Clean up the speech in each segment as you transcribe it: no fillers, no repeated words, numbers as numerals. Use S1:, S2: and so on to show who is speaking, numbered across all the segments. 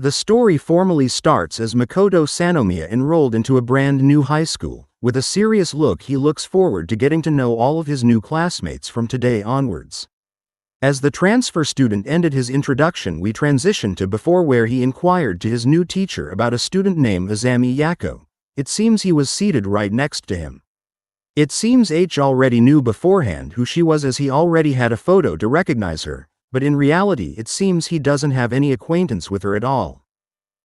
S1: The story formally starts as Makoto Sanomiya enrolled into a brand new high school. With a serious look, he looks forward to getting to know all of his new classmates from today onwards. As the transfer student ended his introduction, we transition to before, where he inquired to his new teacher about a student named Azami Yako. It seems he was seated right next to him. It seems H already knew beforehand who she was, as he already had a photo to recognize her, but in reality it seems he doesn't have any acquaintance with her at all.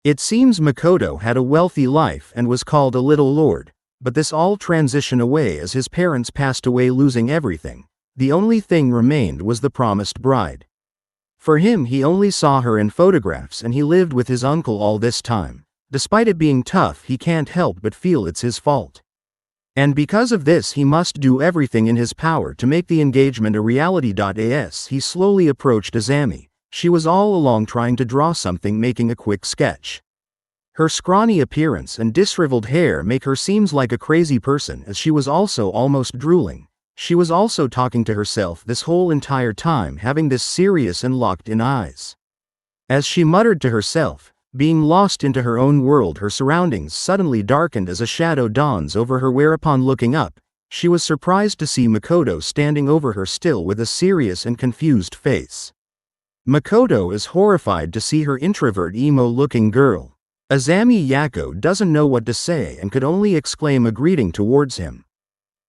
S1: It seems Makoto had a wealthy life and was called a little lord, but this all transitioned away as his parents passed away, losing everything. The only thing remained was the promised bride. For him, he only saw her in photographs, and he lived with his uncle all this time. Despite it being tough, he can't help but feel it's his fault. And because of this, he must do everything in his power to make the engagement a reality. As he slowly approached Azami, she was all along trying to draw something, making a quick sketch. Her scrawny appearance and disheveled hair make her seem like a crazy person, as she was also almost drooling. She was also talking to herself this whole entire time, having this serious and locked-in eyes. As she muttered to herself, being lost into her own world, her surroundings suddenly darkened as a shadow dawns over her, whereupon looking up, she was surprised to see Makoto standing over her, still with a serious and confused face. Makoto is horrified to see her introvert, emo-looking girl. Azami Yako doesn't know what to say and could only exclaim a greeting towards him.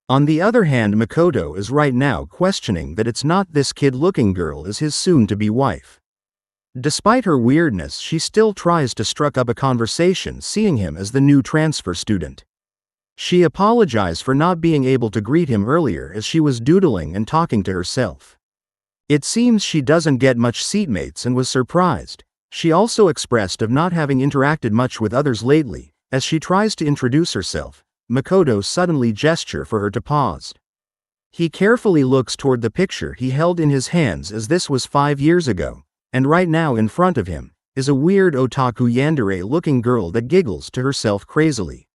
S1: On the other hand, Makoto is right now questioning that it's not this kid-looking girl as his soon-to-be wife. Despite her weirdness, she still tries to strike up a conversation, seeing him as the new transfer student. She apologized for not being able to greet him earlier, as she was doodling and talking to herself. It seems she doesn't get much seatmates and was surprised. She also expressed of not having interacted much with others lately. As she tries to introduce herself, Makoto suddenly gestures for her to pause. He carefully looks toward the picture he held in his hands, as this was 5 years ago, and right now in front of him is a weird otaku yandere-looking girl that giggles to herself crazily.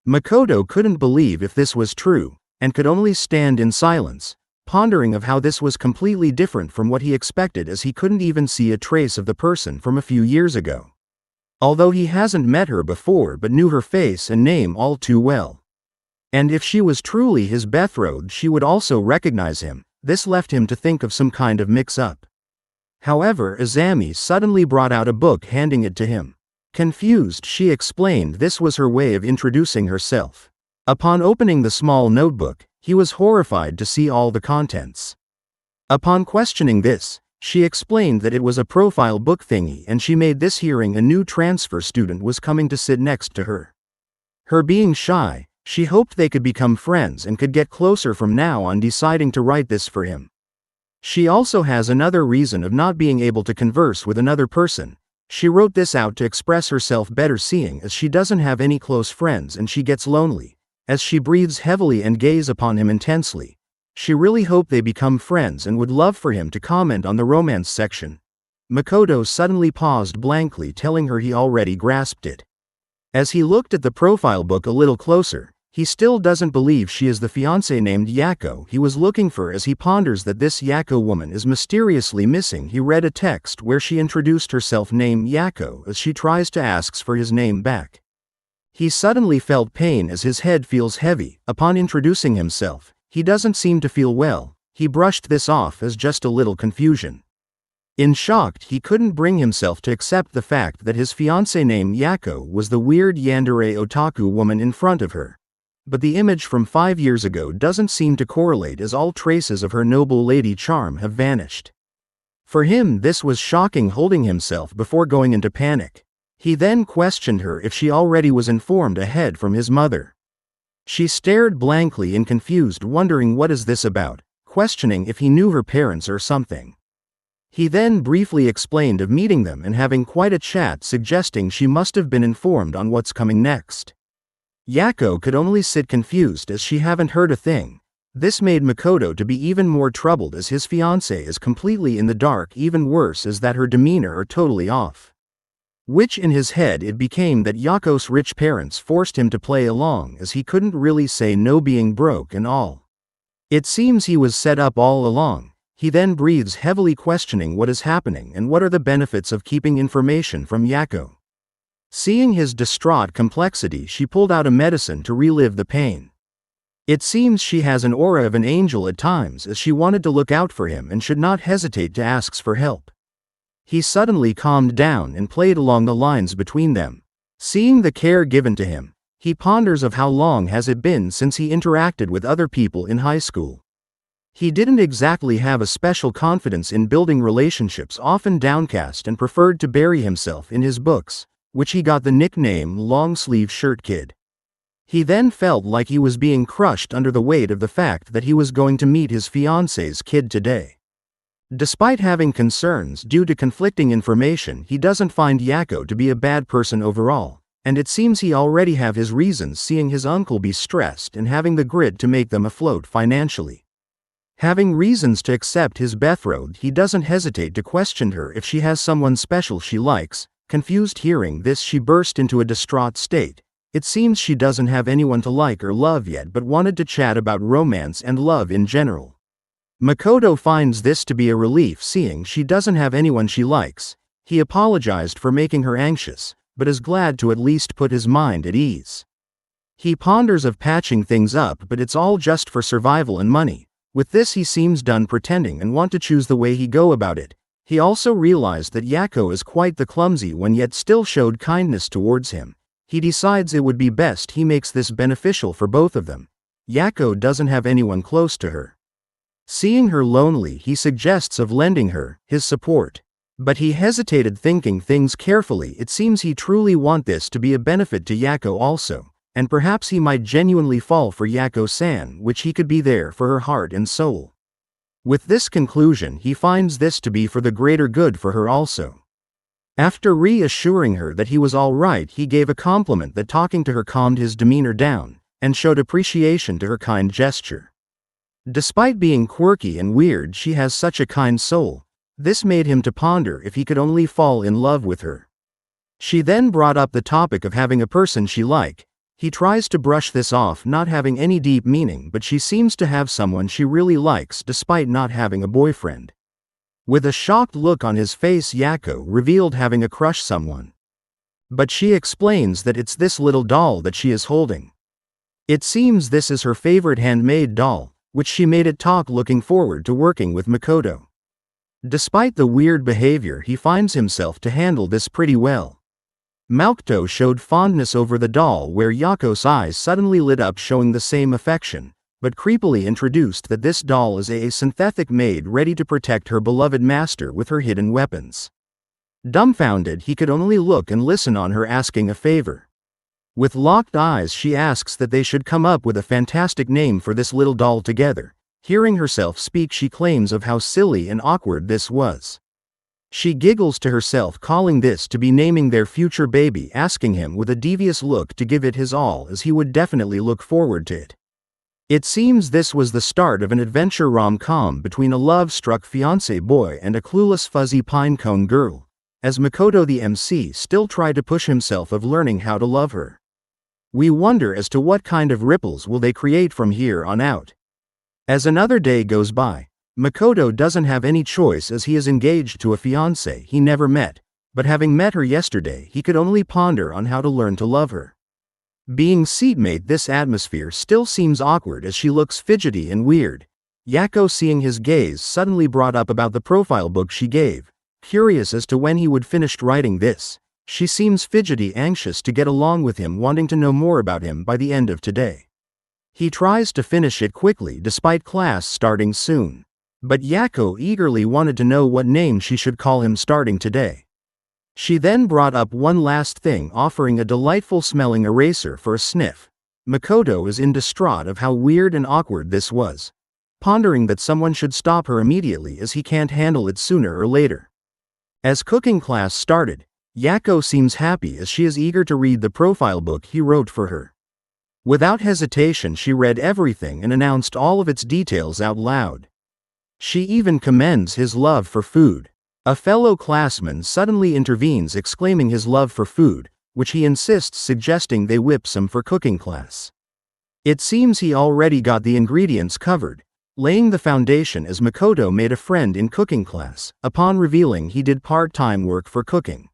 S1: Makoto couldn't believe if this was true, and could only stand in silence, pondering of how this was completely different from what he expected, as he couldn't even see a trace of the person from a few years ago. Although he hasn't met her before but knew her face and name all too well. And if she was truly his betrothed, she would also recognize him. This left him to think of some kind of mix-up. However, Azami suddenly brought out a book, handing it to him. Confused, she explained this was her way of introducing herself. Upon opening the small notebook, he was horrified to see all the contents. Upon questioning this, she explained that it was a profile book thingy, and she made this hearing a new transfer student was coming to sit next to her. Her being shy, she hoped they could become friends and could get closer from now on, deciding to write this for him. She also has another reason of not being able to converse with another person. She wrote this out to express herself better, seeing as she doesn't have any close friends and she gets lonely. As she breathes heavily and gazes upon him intensely, she really hoped they become friends and would love for him to comment on the romance section. Makoto suddenly paused blankly, telling her he already grasped it. As he looked at the profile book a little closer, he still doesn't believe she is the fiancée named Yako he was looking for. As he ponders that this Yako woman is mysteriously missing, he read a text where she introduced herself named Yako as she tries to ask for his name back. He suddenly felt pain as his head feels heavy. Upon introducing himself, he doesn't seem to feel well. He brushed this off as just a little confusion. In shock, he couldn't bring himself to accept the fact that his fiancée named Yako was the weird yandere otaku woman in front of her. But the image from 5 years ago doesn't seem to correlate, as all traces of her noble lady charm have vanished. For him, this was shocking, holding himself before going into panic. He then questioned her if she already was informed ahead from his mother. She stared blankly and confused, wondering what is this about, questioning if he knew her parents or something. He then briefly explained of meeting them and having quite a chat, suggesting she must have been informed on what's coming next. Yako could only sit confused as she haven't heard a thing. This made Makoto to be even more troubled, as his fiancée is completely in the dark. Even worse is that her demeanor are totally off. Which in his head it became that Yako's rich parents forced him to play along, as he couldn't really say no, being broke and all. It seems he was set up all along. He then breathes heavily, questioning what is happening and what are the benefits of keeping information from Yako. Seeing his distraught complexity, she pulled out a medicine to relieve the pain. It seems she has an aura of an angel at times, as she wanted to look out for him and should not hesitate to ask for help. He suddenly calmed down and played along the lines between them. Seeing the care given to him, he ponders of how long has it been since he interacted with other people in high school. He didn't exactly have a special confidence in building relationships, often downcast, and preferred to bury himself in his books, which he got the nickname Long-Sleeve Shirt Kid. He then felt like he was being crushed under the weight of the fact that he was going to meet his fiance's kid today. Despite having concerns due to conflicting information, he doesn't find Yako to be a bad person overall, and it seems he already have his reasons, seeing his uncle be stressed and having the grit to make them afloat financially. Having reasons to accept his betrothed, he doesn't hesitate to question her if she has someone special she likes. Confused hearing this, she burst into a distraught state. It seems she doesn't have anyone to like or love yet, but wanted to chat about romance and love in general. Makoto finds this to be a relief, seeing she doesn't have anyone she likes. He apologized for making her anxious, but is glad to at least put his mind at ease. He ponders of patching things up, but it's all just for survival and money. With this, he seems done pretending and want to choose the way he go about it. He also realized that Yako is quite the clumsy one, yet still showed kindness towards him. He decides it would be best he makes this beneficial for both of them. Yako doesn't have anyone close to her. Seeing her lonely, he suggests of lending her his support. But he hesitated, thinking things carefully. It seems he truly want this to be a benefit to Yako also, and perhaps he might genuinely fall for Yako-san, which he could be there for her heart and soul. With this conclusion, he finds this to be for the greater good for her also. After reassuring her that he was all right, he gave a compliment that talking to her calmed his demeanor down, and showed appreciation to her kind gesture. Despite being quirky and weird, she has such a kind soul. This made him to ponder if he could only fall in love with her. She then brought up the topic of having a person she liked. He tries to brush this off, not having any deep meaning, but she seems to have someone she really likes despite not having a boyfriend. With a shocked look on his face, Yako revealed having a crush someone. But she explains that it's this little doll that she is holding. It seems this is her favorite handmade doll, which she made it talk, looking forward to working with Makoto. Despite the weird behavior, he finds himself to handle this pretty well. Makoto showed fondness over the doll, where Yako's eyes suddenly lit up, showing the same affection, but creepily introduced that this doll is a synthetic maid ready to protect her beloved master with her hidden weapons. Dumbfounded, he could only look and listen on her asking a favor. With locked eyes, she asks that they should come up with a fantastic name for this little doll together. Hearing herself speak, she claims of how silly and awkward this was. She giggles to herself, calling this to be naming their future baby, asking him with a devious look to give it his all, as he would definitely look forward to it. It seems this was the start of an adventure rom-com between a love-struck fiancé boy and a clueless fuzzy pinecone girl, as Makoto the MC still tried to push himself of learning how to love her. We wonder as to what kind of ripples will they create from here on out. As another day goes by, Makoto doesn't have any choice, as he is engaged to a fiancée he never met, but having met her yesterday, he could only ponder on how to learn to love her. Being seatmate, this atmosphere still seems awkward as she looks fidgety and weird. Yako, seeing his gaze, suddenly brought up about the profile book she gave. Curious as to when he would finish writing this, she seems fidgety, anxious to get along with him, wanting to know more about him by the end of today. He tries to finish it quickly despite class starting soon. But Yako eagerly wanted to know what name she should call him starting today. She then brought up one last thing, offering a delightful smelling eraser for a sniff. Makoto is in distraught of how weird and awkward this was, pondering that someone should stop her immediately, as he can't handle it sooner or later. As cooking class started, Yako seems happy as she is eager to read the profile book he wrote for her. Without hesitation, she read everything and announced all of its details out loud. She even commends his love for food. A fellow classman suddenly intervenes, exclaiming his love for food, which he insists, suggesting they whip some for cooking class. It seems he already got the ingredients covered. laying the foundation as Makoto made a friend in cooking class, upon revealing he did part-time work for cooking.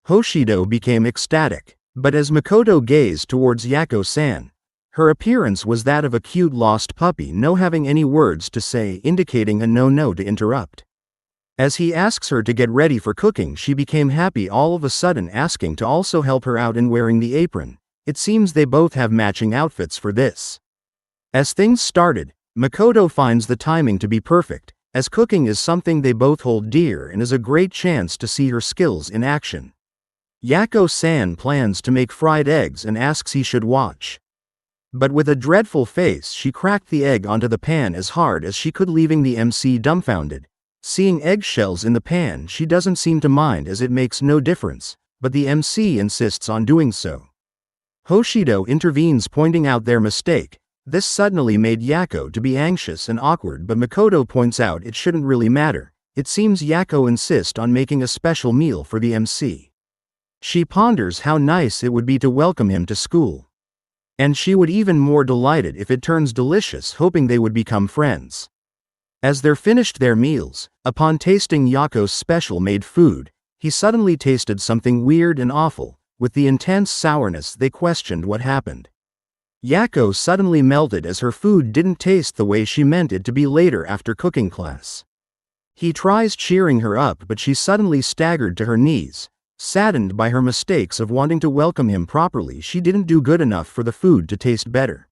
S1: Hoshido became ecstatic, but as Makoto gazed towards Yako-san, her appearance was that of a cute lost puppy no having any words to say, indicating a no to interrupt. As he asks her to get ready for cooking, she became happy all of a sudden, asking to also help her out in wearing the apron. It seems they both have matching outfits for this. As things started, Makoto finds the timing to be perfect, as cooking is something they both hold dear and is a great chance to see her skills in action. Yako-san plans to make fried eggs and asks he should watch. But with a dreadful face, she cracked the egg onto the pan as hard as she could, leaving the MC dumbfounded. Seeing eggshells in the pan, she doesn't seem to mind as it makes no difference, but the MC insists on doing so. Hoshido intervenes, pointing out their mistake. This suddenly made Yako to be anxious and awkward, but Makoto points out it shouldn't really matter. It seems Yako insists on making a special meal for the MC. She ponders how nice it would be to welcome him to school. And she would even more delighted if it turns delicious, hoping they would become friends. As they're finished their meals, upon tasting Yako's special made food, he suddenly tasted something weird and awful. With the intense sourness, they questioned what happened. Yako suddenly melted as her food didn't taste the way she meant it to be later after cooking class. He tries cheering her up, but she suddenly staggered to her knees. Saddened by her mistakes of wanting to welcome him properly, she didn't do good enough for the food to taste better.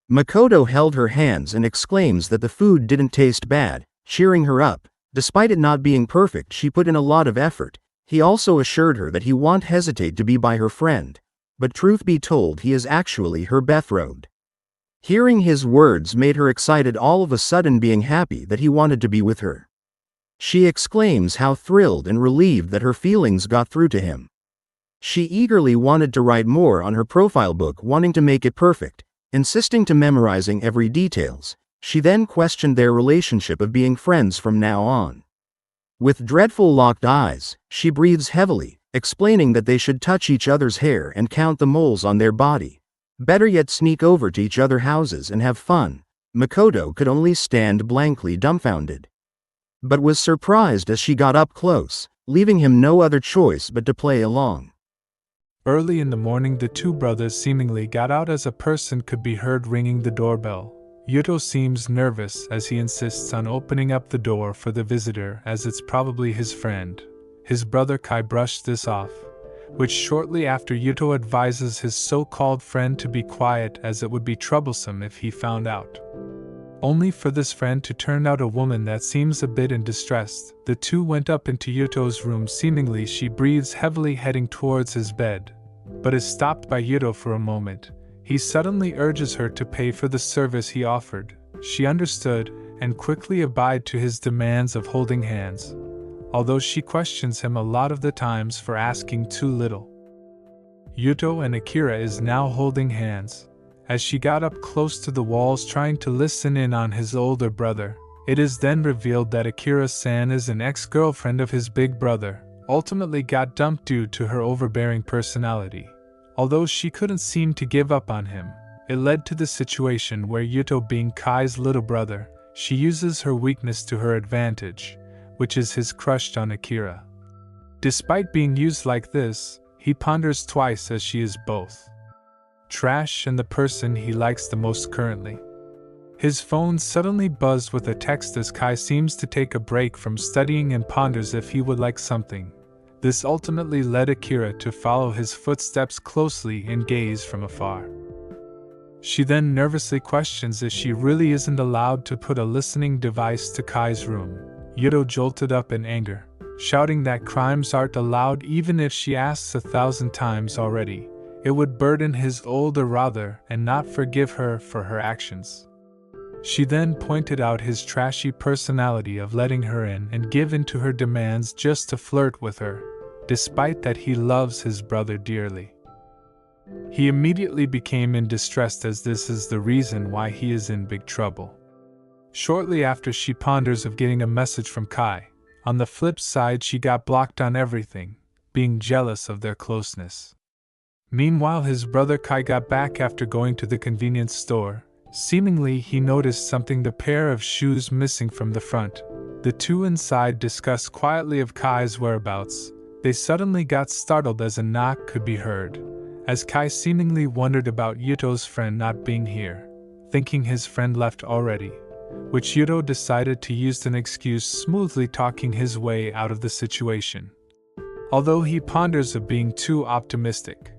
S1: Makoto held her hands and exclaims that the food didn't taste bad, cheering her up. Despite it not being perfect, she put in a lot of effort. He also assured her that he won't hesitate to be by her friend. But truth be told, he is actually her betrothed. Hearing his words made her excited, all of a sudden being happy that he wanted to be with her. She exclaims how thrilled and relieved that her feelings got through to him. She eagerly wanted to write more on her profile book, wanting to make it perfect, insisting to memorizing every details. She then questioned their relationship of being friends from now on. With dreadful locked eyes, she breathes heavily, explaining that they should touch each other's hair and count the moles on their body. Better yet, sneak over to each other's houses and have fun. Makoto could only stand blankly dumbfounded, but was surprised as she got up close, leaving him no other choice but to play along.
S2: Early in the morning, the two brothers seemingly got out as a person could be heard ringing the doorbell. Yuto seems nervous as he insists on opening up the door for the visitor, as it's probably his friend. His brother Kai brushed this off, which shortly after Yuto advises his so-called friend to be quiet as it would be troublesome if he found out. Only for this friend to turn out a woman that seems a bit in distress. The two went up into Yuto's room. Seemingly she breathes heavily, heading towards his bed, but is stopped by Yuto for a moment. He suddenly urges her to pay for the service he offered. She understood and quickly abided to his demands of holding hands, although she questions him a lot of the times for asking too little. Yuto and Akira is now holding hands. As she got up close to the walls trying to listen in on his older brother, it is then revealed that Akira-san is an ex-girlfriend of his big brother, ultimately got dumped due to her overbearing personality. Although she couldn't seem to give up on him, it led to the situation where Yuto, being Kai's little brother, she uses her weakness to her advantage, which is his crush on Akira. Despite being used like this, he ponders twice as she is both trash and the person he likes the most currently. His phone suddenly buzzed with a text as Kai seems to take a break from studying and ponders if he would like something. This ultimately led Akira to follow his footsteps closely and gaze from afar. She then nervously questions if she really isn't allowed to put a listening device to Kai's room. Yuto jolted up in anger, shouting that crimes aren't allowed. Even if she asks 1,000 times already, it would burden his older brother and not forgive her for her actions. She then pointed out his trashy personality of letting her in and give in to her demands just to flirt with her, despite that he loves his brother dearly. He immediately became in distress, as this is the reason why he is in big trouble. Shortly after, she ponders of getting a message from Kai. On the flip side, she got blocked on everything, being jealous of their closeness. Meanwhile, his brother Kai got back after going to the convenience store, Seemingly, he noticed something, the pair of shoes missing from the front. The two inside discussed quietly of Kai's whereabouts. They suddenly got startled as a knock could be heard, as Kai seemingly wondered about Yuto's friend not being here, thinking his friend left already, which Yuto decided to use an excuse, smoothly talking his way out of the situation. Although he ponders of being too optimistic,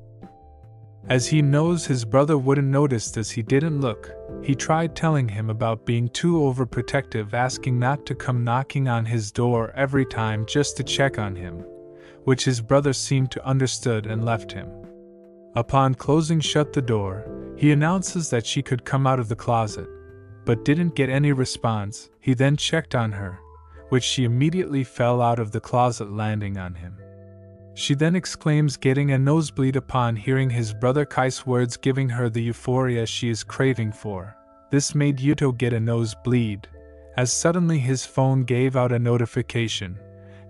S2: as he knows his brother wouldn't notice as he didn't look, he tried telling him about being too overprotective, asking not to come knocking on his door every time just to check on him, which his brother seemed to understood and left him. Upon closing shut the door, he announces that she could come out of the closet, but didn't get any response. He then checked on her, which she immediately fell out of the closet, landing on him. She then exclaims, getting a nosebleed upon hearing his brother Kai's words, giving her the euphoria she is craving for. This made Yuto get a nosebleed, as suddenly his phone gave out a notification,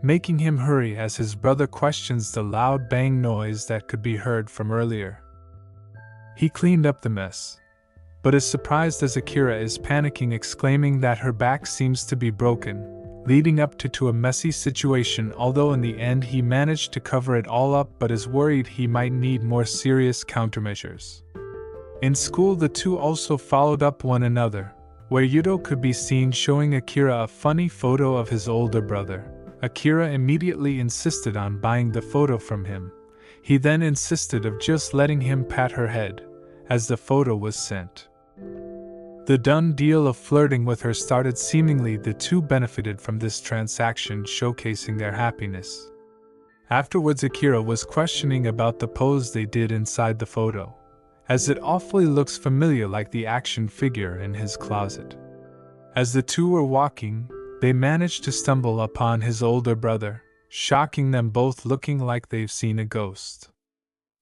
S2: making him hurry as his brother questions the loud bang noise that could be heard from earlier. He cleaned up the mess, but is surprised as Akira is panicking, exclaiming that her back seems to be broken, leading up to a messy situation, although in the end he managed to cover it all up, but is worried he might need more serious countermeasures. In school, the two also followed up one another, where Yuto could be seen showing Akira a funny photo of his older brother. Akira immediately insisted on buying the photo from him. He then insisted of just letting him pat her head, as the photo was sent. The done deal of flirting with her started. Seemingly the two benefited from this transaction, showcasing their happiness. Afterwards, Akira was questioning about the pose they did inside the photo, as it awfully looks familiar, like the action figure in his closet. As the two were walking, they managed to stumble upon his older brother, shocking them both, looking like they've seen a ghost.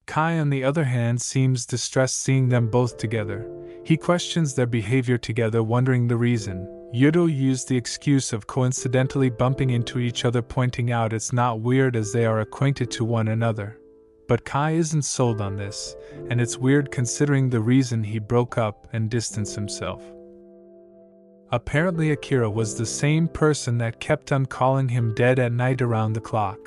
S2: Kai, on the other hand, seems distressed seeing them both together. He questions their behavior together, wondering the reason. Yuto used the excuse of coincidentally bumping into each other, pointing out it's not weird as they are acquainted to one another. But Kai isn't sold on this, and it's weird considering the reason he broke up and distanced himself. Apparently Akira was the same person that kept on calling him dead at night around the clock,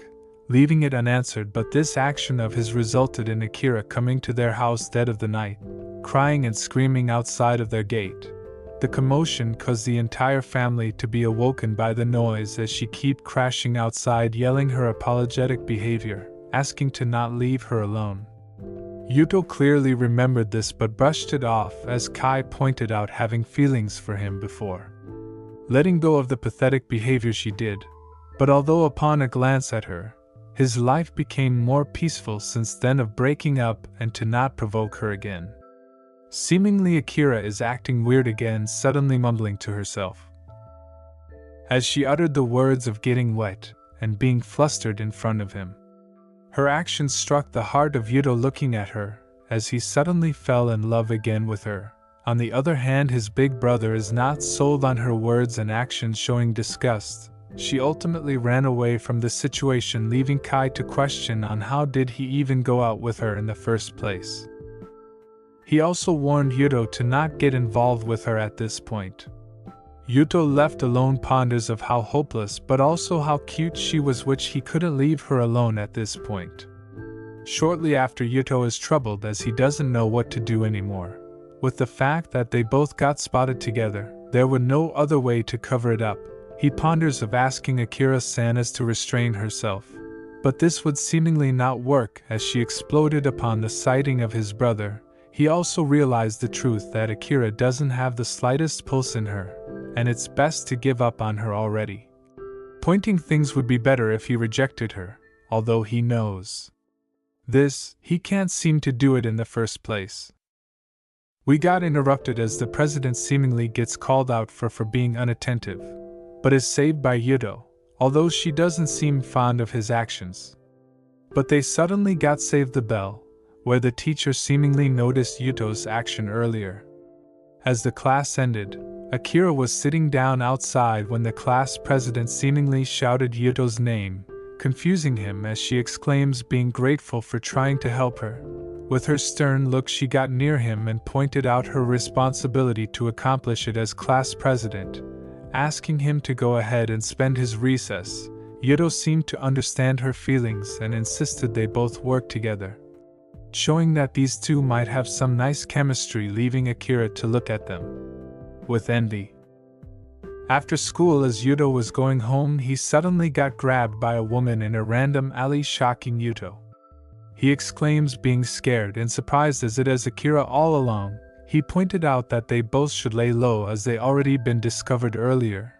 S2: leaving it unanswered, but this action of his resulted in Akira coming to their house dead of the night, crying and screaming outside of their gate. The commotion caused the entire family to be awoken by the noise as she kept crashing outside, yelling her apologetic behavior, asking to not leave her alone. Yuto clearly remembered this but brushed it off, as Kai pointed out having feelings for him before, letting go of the pathetic behavior she did. But although upon a glance at her, his life became more peaceful since then of breaking up and to not provoke her again. Seemingly Akira is acting weird again, suddenly mumbling to herself, as she uttered the words of getting wet and being flustered in front of him. Her actions struck the heart of Yuto, looking at her, as he suddenly fell in love again with her. On the other hand, his big brother is not sold on her words and actions, showing disgust. She ultimately ran away from the situation, leaving Kai to question on how did he even go out with her in the first place. He also warned Yuto to not get involved with her at this point. Yuto, left alone, ponders of how hopeless but also how cute she was, which he couldn't leave her alone at this point. Shortly after, Yuto is troubled as he doesn't know what to do anymore. With the fact that they both got spotted together, there were no other way to cover it up. He ponders of asking Akira-san as to restrain herself, but this would seemingly not work as she exploded upon the sighting of his brother. He also realized the truth that Akira doesn't have the slightest pulse in her, and it's best to give up on her already. Pointing things would be better if he rejected her, although he knows this, he can't seem to do it in the first place. We got interrupted as the president seemingly gets called out for being unattentive, but is saved by Yuto, although she doesn't seem fond of his actions. But they suddenly got saved the bell, where the teacher seemingly noticed Yuto's action earlier. As the class ended, Akira was sitting down outside when the class president seemingly shouted Yuto's name, confusing him as she exclaims being grateful for trying to help her. With her stern look, she got near him and pointed out her responsibility to accomplish it as class president, asking him to go ahead and spend his recess. Yuto seemed to understand her feelings and insisted they both work together, showing that these two might have some nice chemistry, leaving Akira to look at them with envy. After school, as Yuto was going home, he suddenly got grabbed by a woman in a random alley, shocking Yuto. He exclaims, being scared and surprised as it is Akira all along. He pointed out that they both should lay low as they already been discovered earlier.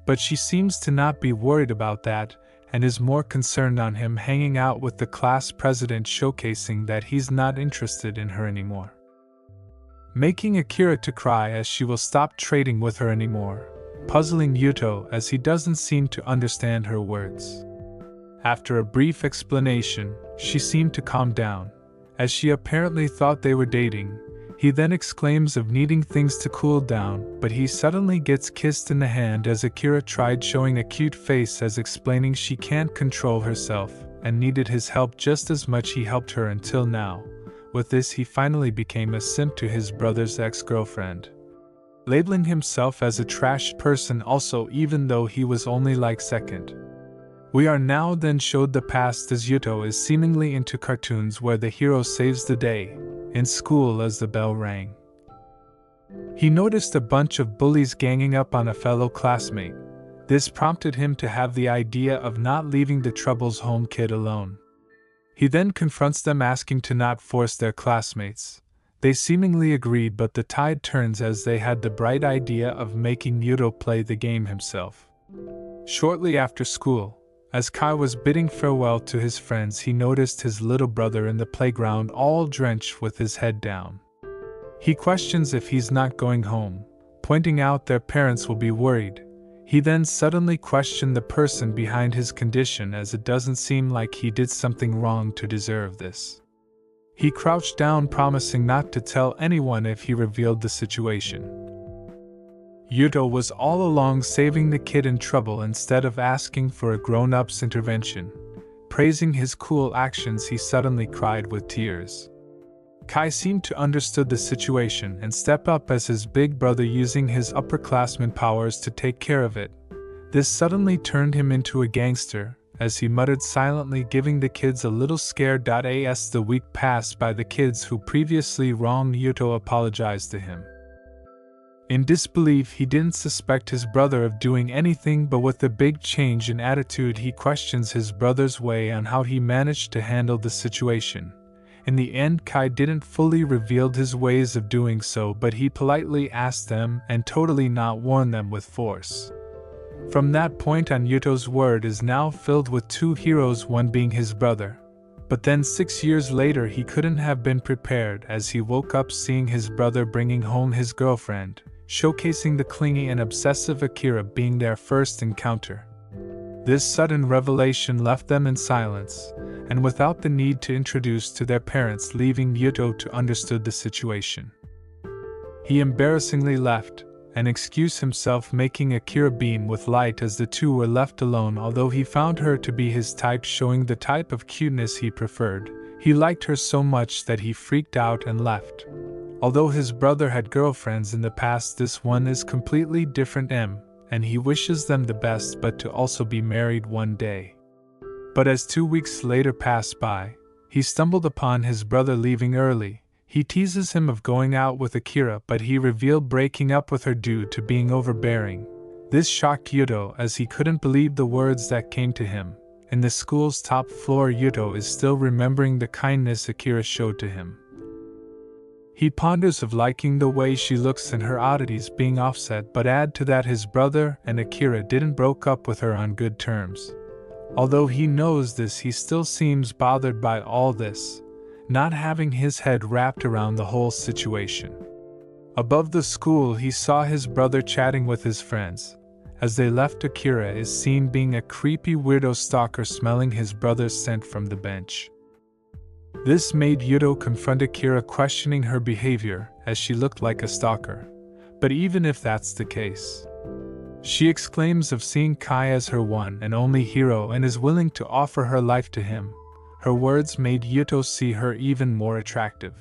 S2: But she seems to not be worried about that, and is more concerned on him hanging out with the class president, showcasing that he's not interested in her anymore, making Akira to cry as she will stop trading with her anymore, puzzling Yuto as he doesn't seem to understand her words. After a brief explanation, she seemed to calm down, as she apparently thought they were dating. He then exclaims of needing things to cool down, but he suddenly gets kissed in the hand as Akira tried, showing a cute face as explaining she can't control herself and needed his help just as much he helped her until now. With this, he finally became a simp to his brother's ex-girlfriend, labeling himself as a trash person also, even though he was only like second. We are now then showed the past as Yuto is seemingly into cartoons where the hero saves the day in school as the bell rang. He noticed a bunch of bullies ganging up on a fellow classmate. This prompted him to have the idea of not leaving the Troubles home kid alone. He then confronts them, asking to not force their classmates. They seemingly agreed, but the tide turns as they had the bright idea of making Yuto play the game himself. Shortly after school, as Kai was bidding farewell to his friends, he noticed his little brother in the playground, all drenched with his head down. He questions if he's not going home, pointing out their parents will be worried. He then suddenly questioned the person behind his condition, as it doesn't seem like he did something wrong to deserve this. He crouched down, promising not to tell anyone if he revealed the situation. Yuto was all along saving the kid in trouble instead of asking for a grown-up's intervention. Praising his cool actions, he suddenly cried with tears. Kai seemed to understood the situation and step up as his big brother, using his upperclassman powers to take care of it. This suddenly turned him into a gangster, as he muttered silently, giving the kids a little scare. As the week passed by, the kids who previously wronged Yuto apologized to him. In disbelief, he didn't suspect his brother of doing anything, but with the big change in attitude, he questions his brother's way on how he managed to handle the situation. In the end, Kai didn't fully reveal his ways of doing so, but he politely asked them and totally not warn them with force. From that point on, Yuto's world is now filled with two heroes, one being his brother. But then 6 years later, he couldn't have been prepared, as he woke up seeing his brother bringing home his girlfriend, showcasing the clingy and obsessive Akira being their first encounter. This sudden revelation left them in silence, and without the need to introduce to their parents, leaving Yuto to understood the situation. He embarrassingly left and excused himself, making Akira beam with light as the two were left alone. Although he found her to be his type, showing the type of cuteness he preferred, he liked her so much that he freaked out and left. Although his brother had girlfriends in the past, this one is completely different, and he wishes them the best, but to also be married one day. But as 2 weeks later passed by, he stumbled upon his brother leaving early. He teases him of going out with Akira, but he revealed breaking up with her due to being overbearing. This shocked Yuto, as he couldn't believe the words that came to him. In the school's top floor, Yuto is still remembering the kindness Akira showed to him. He ponders of liking the way she looks and her oddities being offset, but add to that his brother and Akira didn't broke up with her on good terms. Although he knows this, he still seems bothered by all this, not having his head wrapped around the whole situation. Above the school, he saw his brother chatting with his friends. As they left, Akira is seen being a creepy weirdo stalker, smelling his brother's scent from the bench. This made Yuto confront Akira, questioning her behavior, as she looked like a stalker. But even if that's the case, she exclaims of seeing Kai as her one and only hero and is willing to offer her life to him. Her words made Yuto see her even more attractive.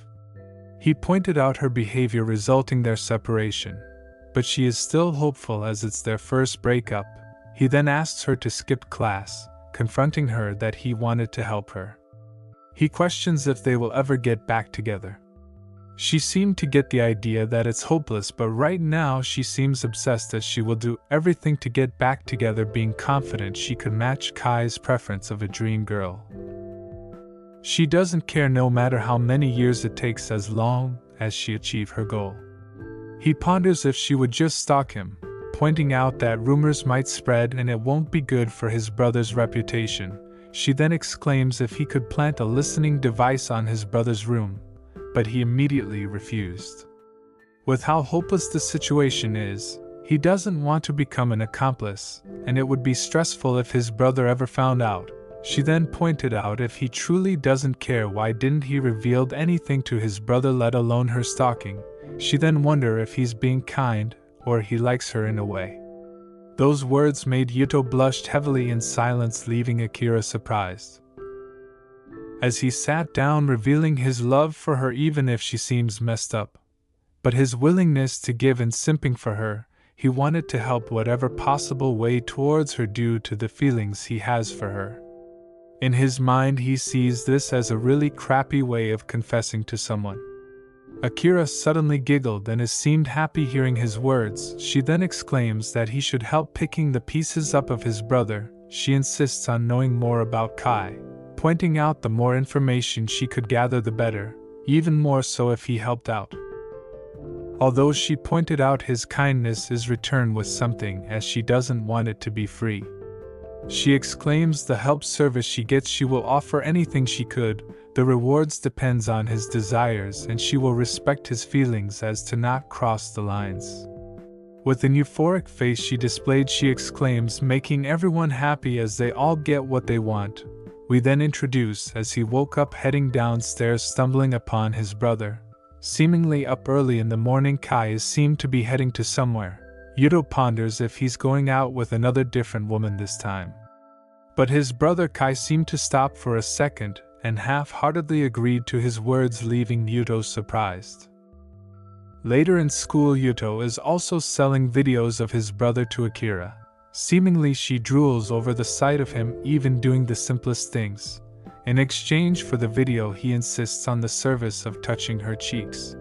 S2: He pointed out her behavior resulting their separation, but she is still hopeful as it's their first breakup. He then asks her to skip class, confronting her that he wanted to help her. He questions if they will ever get back together. She seemed to get the idea that it's hopeless, but right now she seems obsessed as she will do everything to get back together, being confident she could match Kai's preference of a dream girl. She doesn't care no matter how many years it takes as long as she achieves her goal. He ponders if she would just stalk him, pointing out that rumors might spread and it won't be good for his brother's reputation. She then exclaims if he could plant a listening device on his brother's room, but he immediately refused. With how hopeless the situation is, he doesn't want to become an accomplice, and it would be stressful if his brother ever found out. She then pointed out if he truly doesn't care, why didn't he reveal anything to his brother, let alone her stalking. She then wonder if he's being kind, or he likes her in a way. Those words made Yuto blush heavily in silence, leaving Akira surprised. As he sat down, revealing his love for her even if she seems messed up, but his willingness to give and simping for her, he wanted to help whatever possible way towards her due to the feelings he has for her. In his mind he sees this as a really crappy way of confessing to someone. Akira suddenly giggled and seemed happy hearing his words. She then exclaims that he should help picking the pieces up of his brother. She insists on knowing more about Kai, pointing out the more information she could gather the better, even more so if he helped out. Although she pointed out his kindness is returned with something, as she doesn't want it to be free. She exclaims the help service she gets, she will offer anything she could. The rewards depends on his desires, and she will respect his feelings as to not cross the lines. With an euphoric face she displayed, she exclaims, making everyone happy as they all get what they want. We then introduce as he woke up heading downstairs, stumbling upon his brother. Seemingly up early in the morning, Kai seemed to be heading to somewhere. Yuto ponders if he's going out with another different woman this time. But his brother Kai seemed to stop for a second and half-heartedly agreed to his words, leaving Yuto surprised. Later in school, Yuto is also selling videos of his brother to Akira. Seemingly she drools over the sight of him even doing the simplest things. In exchange for the video, he insists on the service of touching her cheeks.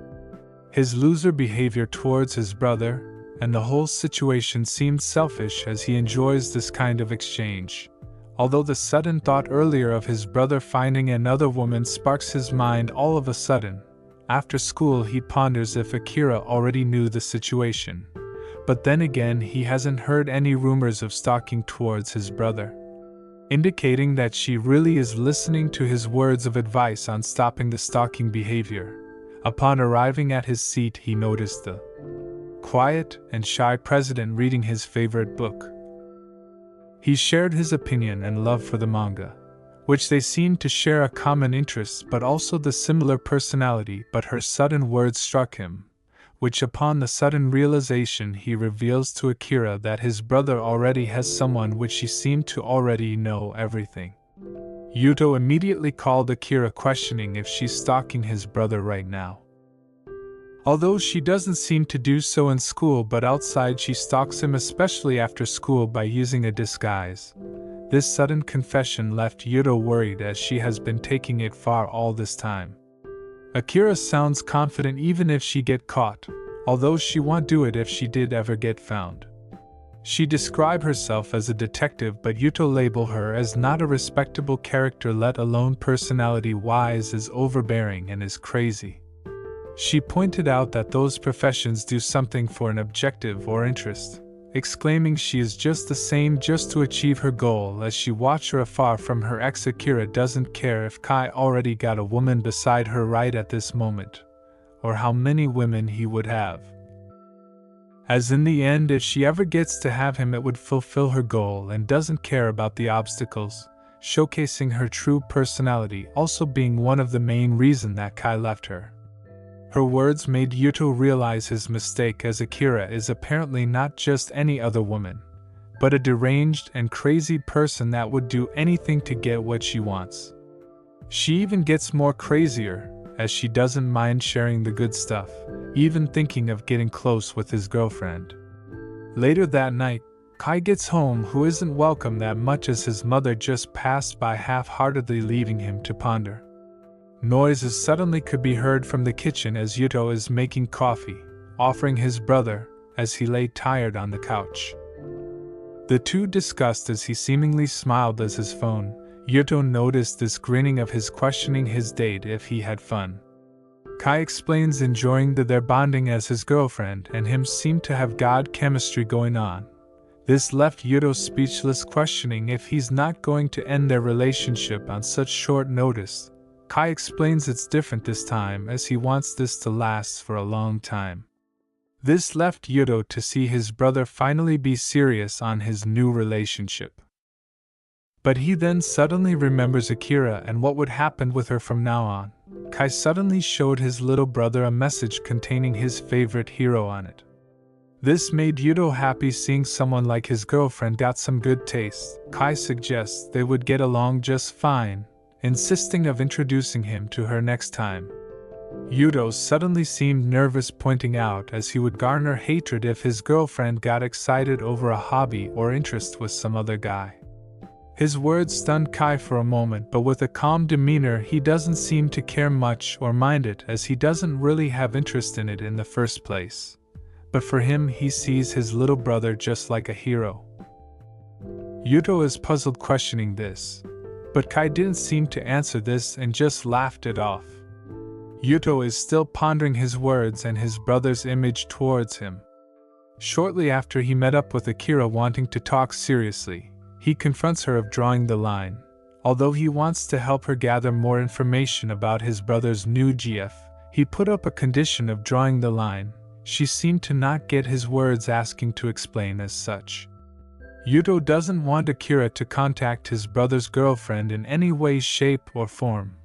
S2: His loser behavior towards his brother and the whole situation seemed selfish as he enjoys this kind of exchange. Although the sudden thought earlier of his brother finding another woman sparks his mind all of a sudden. After school he ponders if Akira already knew the situation. But then again he hasn't heard any rumors of stalking towards his brother, indicating that she really is listening to his words of advice on stopping the stalking behavior. Upon arriving at his seat he noticed the quiet and shy president reading his favorite book. He shared his opinion and love for the manga, which they seemed to share a common interest but also the similar personality, but her sudden words struck him, which upon the sudden realization he reveals to Akira that his brother already has someone, which she seemed to already know everything. Yuto immediately called Akira, questioning if she's stalking his brother right now. Although she doesn't seem to do so in school, but outside she stalks him, especially after school, by using a disguise. This sudden confession left Yuto worried as she has been taking it far all this time. Akira sounds confident even if she get caught, although she won't do it if she did ever get found. She describes herself as a detective, but Yuto label her as not a respectable character, let alone personality-wise is overbearing and is crazy. She pointed out that those professions do something for an objective or interest, exclaiming she is just the same just to achieve her goal. As she watched her afar from her ex, Akira doesn't care if Kai already got a woman beside her right at this moment, or how many women he would have. As in the end, if she ever gets to have him, it would fulfill her goal and doesn't care about the obstacles, showcasing her true personality also being one of the main reasons that Kai left her. Her words made Yuto realize his mistake, as Akira is apparently not just any other woman, but a deranged and crazy person that would do anything to get what she wants. She even gets more crazier, as she doesn't mind sharing the good stuff, even thinking of getting close with his girlfriend. Later that night, Kai gets home who isn't welcome that much as his mother just passed by half-heartedly leaving him to ponder. Noises suddenly could be heard from the kitchen as Yuto is making coffee, offering his brother, as he lay tired on the couch. The two discussed as he seemingly smiled as his phone. Yuto noticed this grinning of his questioning his date if he had fun. Kai explains enjoying their bonding as his girlfriend and him seem to have god chemistry going on. This left Yuto speechless, questioning if he's not going to end their relationship on such short notice. Kai explains it's different this time as he wants this to last for a long time. This left Yuto to see his brother finally be serious on his new relationship. But he then suddenly remembers Akira and what would happen with her from now on. Kai suddenly showed his little brother a message containing his favorite hero on it. This made Yuto happy, seeing someone like his girlfriend got some good taste. Kai suggests they would get along just fine, insisting of introducing him to her next time. Yuto suddenly seemed nervous, pointing out as he would garner hatred if his girlfriend got excited over a hobby or interest with some other guy. His words stunned Kai for a moment, but with a calm demeanor he doesn't seem to care much or mind it as he doesn't really have interest in it in the first place. But for him, he sees his little brother just like a hero. Yuto is puzzled, questioning this, but Kai didn't seem to answer this and just laughed it off. Yuto is still pondering his words and his brother's image towards him. Shortly after he met up with Akira wanting to talk seriously, he confronts her of drawing the line. Although he wants to help her gather more information about his brother's new GF, he put up a condition of drawing the line. She seemed to not get his words, asking to explain as such. Yuto doesn't want Akira to contact his brother's girlfriend in any way, shape, or form,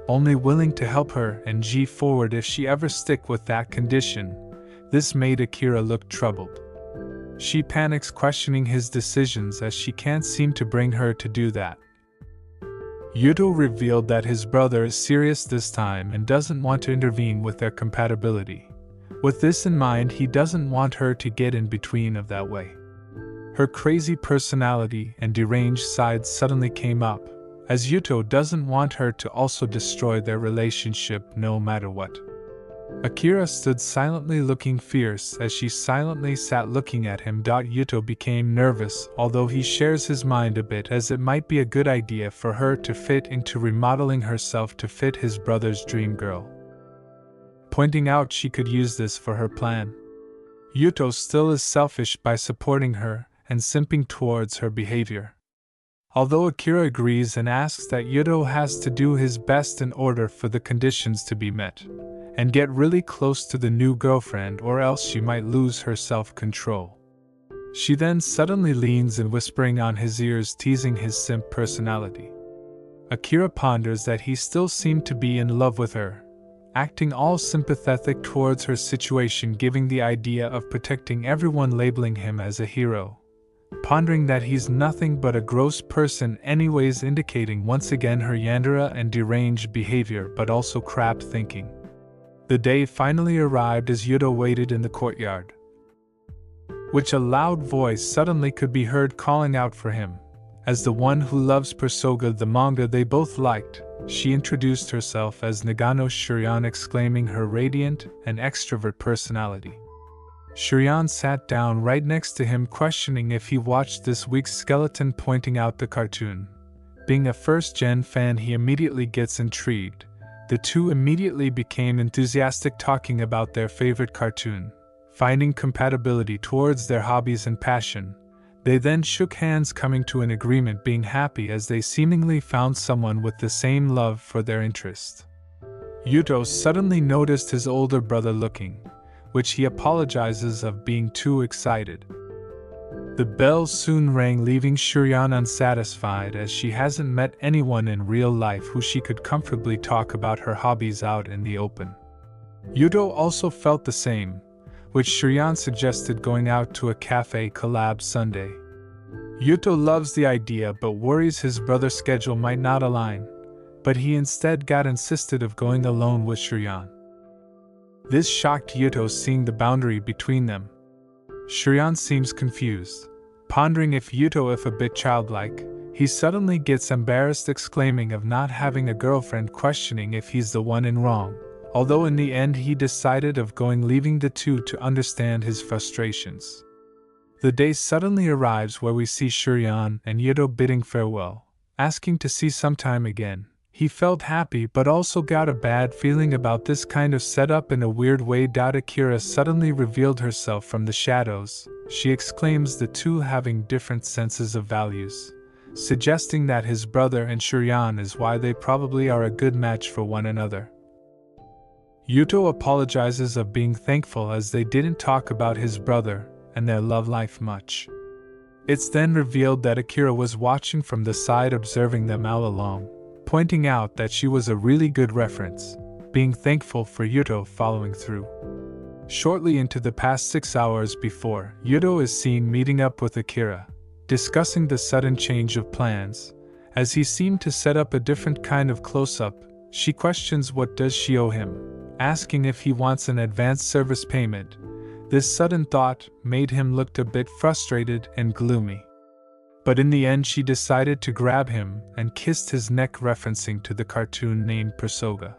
S2: only willing to help her and G forward if she ever stick with that condition. This made Akira look troubled. She panics, questioning his decisions as she can't seem to bring her to do that. Yuto revealed that his brother is serious this time and doesn't want to intervene with their compatibility. With this in mind, he doesn't want her to get in between of that way. Her crazy personality and deranged side suddenly came up, as Yuto doesn't want her to also destroy their relationship no matter what. Akira stood silently looking fierce as she silently sat looking at him. Yuto became nervous, although he shares his mind a bit, as it might be a good idea for her to fit into remodeling herself to fit his brother's dream girl, pointing out she could use this for her plan. Yuto still is selfish by supporting her and simping towards her behavior. Although Akira agrees and asks that Yuto has to do his best in order for the conditions to be met, and get really close to the new girlfriend or else she might lose her self-control. She then suddenly leans and whispering on his ears, teasing his simp personality. Akira ponders that he still seemed to be in love with her, acting all sympathetic towards her situation, giving the idea of protecting everyone, labeling him as a hero, pondering that he's nothing but a gross person anyways, indicating once again her yandere and deranged behavior, but also crap thinking. The day finally arrived as Yuto waited in the courtyard, which a loud voice suddenly could be heard calling out for him. As the one who loves Persoga, the manga they both liked, she introduced herself as Nagano Shuryan, exclaiming her radiant and extrovert personality. Shuryan sat down right next to him, questioning if he watched this week's Skeleton, pointing out the cartoon. Being a first-gen fan, he immediately gets intrigued. The two immediately became enthusiastic, talking about their favorite cartoon, finding compatibility towards their hobbies and passion. They then shook hands, coming to an agreement, being happy as they seemingly found someone with the same love for their interest. Yuto suddenly noticed his older brother looking, which he apologizes of being too excited. The bell soon rang, leaving Shuryan unsatisfied as she hasn't met anyone in real life who she could comfortably talk about her hobbies out in the open. Yuto also felt the same, which Shuryan suggested going out to a cafe collab Sunday. Yuto loves the idea but worries his brother's schedule might not align, but he instead got insisted of going alone with Shiryan. This shocked Yuto, seeing the boundary between them. Shiryan seems confused, pondering if Yuto if a bit childlike. He suddenly gets embarrassed, exclaiming of not having a girlfriend, questioning if he's the one in wrong, although in the end he decided of going, leaving the two to understand his frustrations. The day suddenly arrives where we see Shiryan and Yuto bidding farewell, asking to see sometime again. He felt happy but also got a bad feeling about this kind of setup in a weird way. Akira suddenly revealed herself from the shadows. She exclaims the two having different senses of values, suggesting that his brother and Shiryan is why they probably are a good match for one another. Yuto apologizes of being thankful as they didn't talk about his brother and their love life much. It's then revealed that Akira was watching from the side, observing them all along, pointing out that she was a really good reference, being thankful for Yuto following through. Shortly into the past 6 hours before, Yuto is seen meeting up with Akira, discussing the sudden change of plans. As he seemed to set up a different kind of close-up, she questions what does she owe him, asking if he wants an advance service payment. This sudden thought made him look a bit frustrated and gloomy. But in the end she decided to grab him and kissed his neck, referencing to the cartoon named Persoga.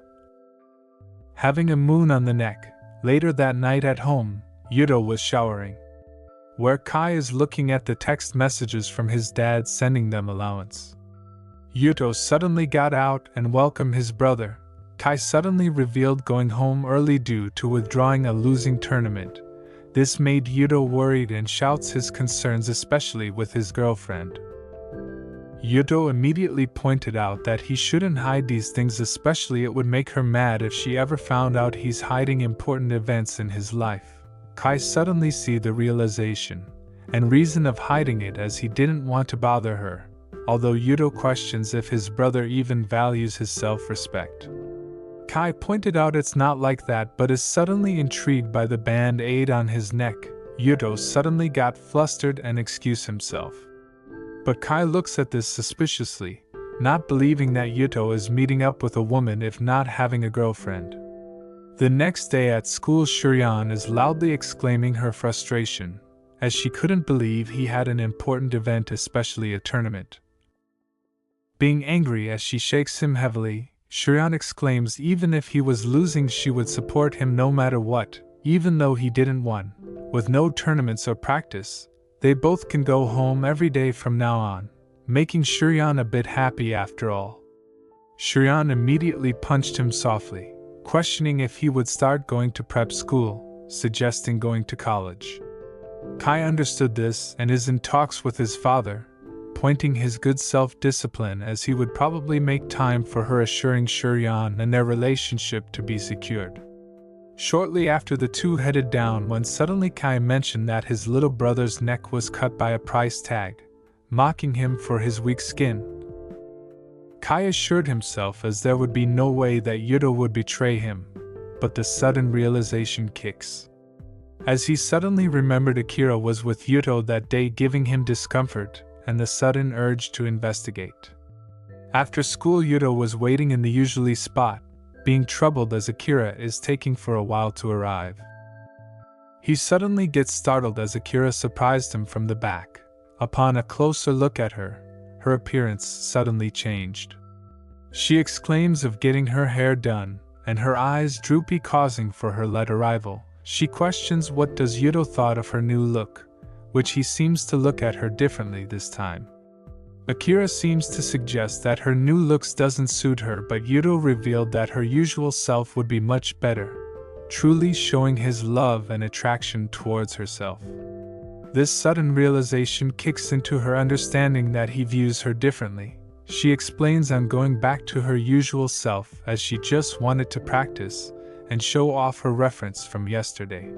S2: Having a moon on the neck, later that night at home, Yuto was showering, where Kai is looking at the text messages from his dad sending them allowance. Yuto suddenly got out and welcomed his brother. Kai suddenly revealed going home early due to withdrawing a losing tournament. This made Yuto worried and shouts his concerns, especially with his girlfriend. Yuto immediately pointed out that he shouldn't hide these things, especially it would make her mad if she ever found out he's hiding important events in his life. Kai suddenly sees the realization and reason of hiding it, as he didn't want to bother her, although Yuto questions if his brother even values his self-respect. Kai pointed out it's not like that, but is suddenly intrigued by the band-aid on his neck. Yuto suddenly got flustered and excused himself. But Kai looks at this suspiciously, not believing that Yuto is meeting up with a woman if not having a girlfriend. The next day at school, Shiryan is loudly exclaiming her frustration, as she couldn't believe he had an important event, especially a tournament. Being angry as she shakes him heavily, Shiryan exclaims even if he was losing she would support him no matter what, even though he didn't win. With no tournaments or practice, they both can go home every day from now on, making Shiryan a bit happy after all. Shiryan immediately punched him softly, questioning if he would start going to prep school, suggesting going to college. Kai understood this and is in talks with his father, pointing his good self-discipline as he would probably make time for her, assuring Shiryan and their relationship to be secured. Shortly after, the two headed down when suddenly Kai mentioned that his little brother's neck was cut by a price tag, mocking him for his weak skin. Kai assured himself as there would be no way that Yuto would betray him, but the sudden realization kicks, as he suddenly remembered Akira was with Yuto that day, giving him discomfort and the sudden urge to investigate. After school, Yuto was waiting in the usually spot, being troubled as Akira is taking for a while to arrive. He suddenly gets startled as Akira surprised him from the back. Upon a closer look at her, her appearance suddenly changed. She exclaims of getting her hair done, and her eyes droopy, causing for her late arrival. She questions what does Yuto thought of her new look, which he seems to look at her differently this time. Akira seems to suggest that her new looks doesn't suit her, but Yuto revealed that her usual self would be much better, truly showing his love and attraction towards herself. This sudden realization kicks into her, understanding that he views her differently. She explains on going back to her usual self as she just wanted to practice and show off her reference from yesterday.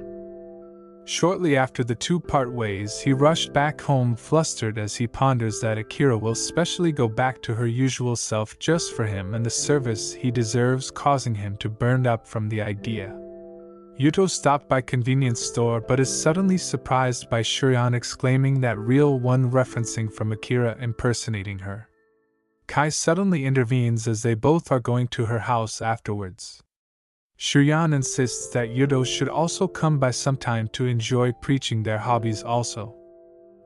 S2: Shortly after the two part ways, he rushed back home flustered as he ponders that Akira will specially go back to her usual self just for him and the service he deserves, causing him to burn up from the idea. Yuto stopped by convenience store but is suddenly surprised by Shiryan exclaiming that real one, referencing from Akira impersonating her. Kai suddenly intervenes as they both are going to her house afterwards. Shuryan insists that Yuto should also come by sometime to enjoy preaching their hobbies also.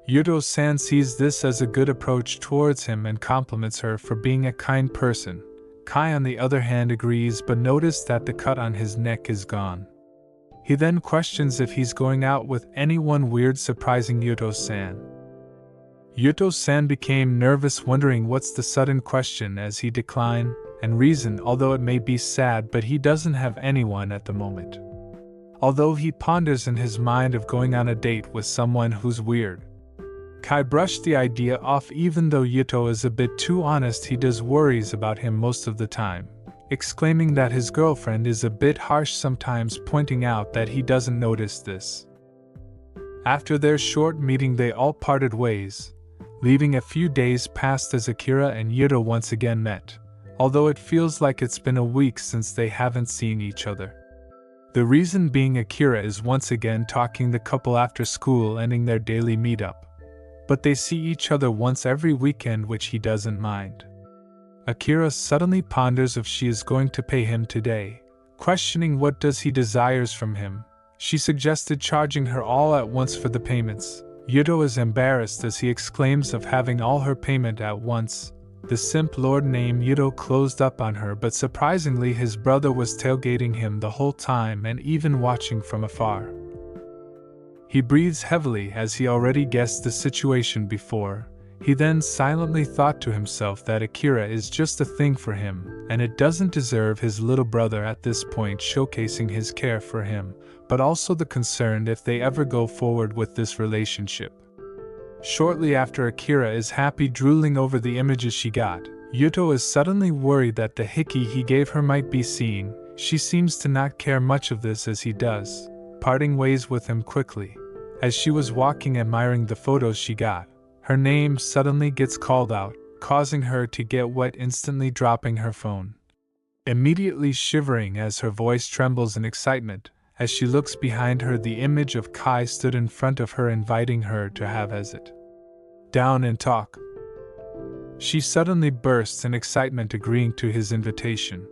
S2: Yuto-san sees this as a good approach towards him and compliments her for being a kind person. Kai on the other hand agrees but notices that the cut on his neck is gone. He then questions if he's going out with anyone weird, surprising Yuto-san. Yuto-san became nervous, wondering what's the sudden question as he declined and reasoned, although it may be sad but he doesn't have anyone at the moment. Although he ponders in his mind of going on a date with someone who's weird. Kai brushed the idea off. Even though Yuto is a bit too honest, he does worries about him most of the time, exclaiming that his girlfriend is a bit harsh sometimes, pointing out that he doesn't notice this. After their short meeting they all parted ways, leaving a few days passed as Akira and Yuto once again met, although it feels like it's been a week since they haven't seen each other. The reason being Akira is once again talking the couple after school, ending their daily meetup. But they see each other once every weekend, which he doesn't mind. Akira suddenly ponders if she is going to pay him today, questioning what does he desires from him. She suggested charging her all at once for the payments. Yuto is embarrassed as he exclaims of having all her payment at once. The simp lord named Yuto closed up on her, but surprisingly his brother was tailgating him the whole time and even watching from afar. He breathes heavily as he already guessed the situation before. He then silently thought to himself that Akira is just a thing for him, and it doesn't deserve his little brother at this point showcasing his care for him, but also the concern if they ever go forward with this relationship. Shortly after Akira is happy drooling over the images she got, Yuto is suddenly worried that the hickey he gave her might be seen. She seems to not care much of this as he does, parting ways with him quickly. As she was walking admiring the photos she got, her name suddenly gets called out, causing her to get wet, instantly dropping her phone. Immediately shivering as her voice trembles in excitement, as she looks behind her the image of Kai stood in front of her, inviting her to have a sit down and talk. She suddenly bursts in excitement, agreeing to his invitation.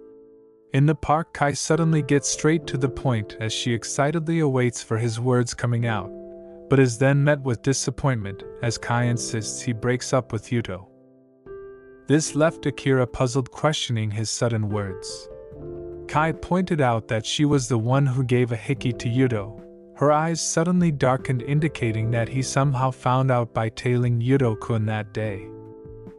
S2: In the park, Kai suddenly gets straight to the point as she excitedly awaits for his words coming out, but is then met with disappointment as Kai insists he breaks up with Yuto. This left Akira puzzled, questioning his sudden words. Kai pointed out that she was the one who gave a hickey to Yuto. Her eyes suddenly darkened, indicating that he somehow found out by tailing Yuto-kun that day.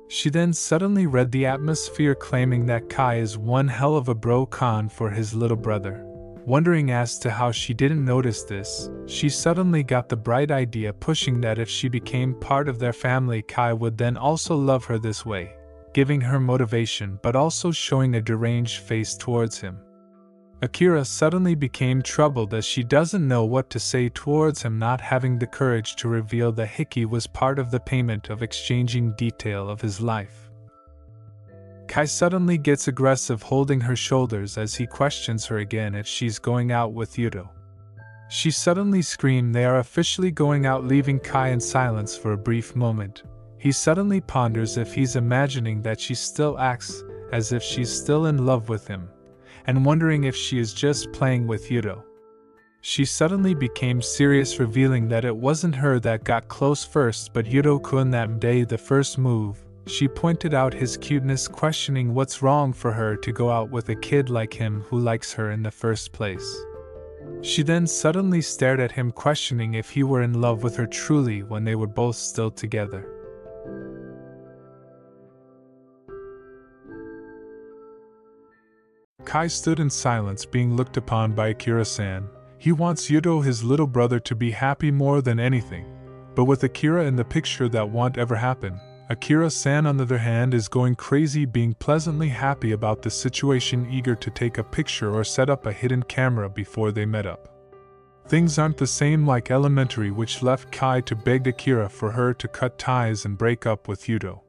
S2: She then suddenly read the atmosphere, claiming that Kai is one hell of a bro-con for his little brother. Wondering as to how she didn't notice this, she suddenly got the bright idea, pushing that if she became part of their family, Kai would then also love her this way, giving her motivation but also showing a deranged face towards him. Akira suddenly became troubled as she doesn't know what to say towards him, not having the courage to reveal the hickey was part of the payment of exchanging detail of his life. Kai suddenly gets aggressive, holding her shoulders as he questions her again if she's going out with Yuto. She suddenly screamed they are officially going out, leaving Kai in silence for a brief moment. He suddenly ponders if he's imagining that she still acts as if she's still in love with him, and wondering if she is just playing with Yuto. She suddenly became serious, revealing that it wasn't her that got close first but Yuto-kun that day. The first move, she pointed out his cuteness, questioning what's wrong for her to go out with a kid like him who likes her in the first place. She then suddenly stared at him, questioning if he were in love with her truly when they were both still together. Kai stood in silence, being looked upon by Akira-san. He wants Yuto, his little brother, to be happy more than anything. But with Akira in the picture, that won't ever happen. Akira-san, on the other hand, is going crazy, being pleasantly happy about the situation, eager to take a picture or set up a hidden camera before they met up. Things aren't the same like elementary, which left Kai to beg Akira for her to cut ties and break up with Yuto.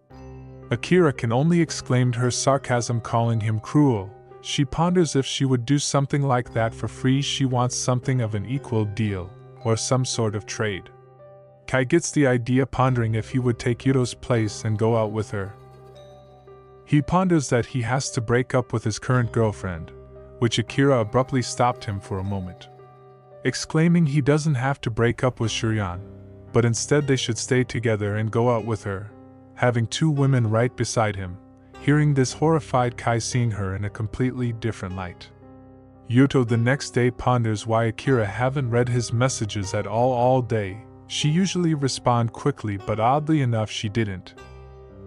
S2: Akira can only exclaim her sarcasm, calling him cruel. She ponders if she would do something like that for free. She wants something of an equal deal, or some sort of trade. Kai gets the idea, pondering if he would take Yuto's place and go out with her. He ponders that he has to break up with his current girlfriend, which Akira abruptly stopped him for a moment, exclaiming he doesn't have to break up with Shiryan, but instead they should stay together and go out with her, having two women right beside him. Hearing this horrified Kai seeing her in a completely different light. Yuto the next day ponders why Akira haven't read his messages at all day. She usually respond quickly, but oddly enough she didn't.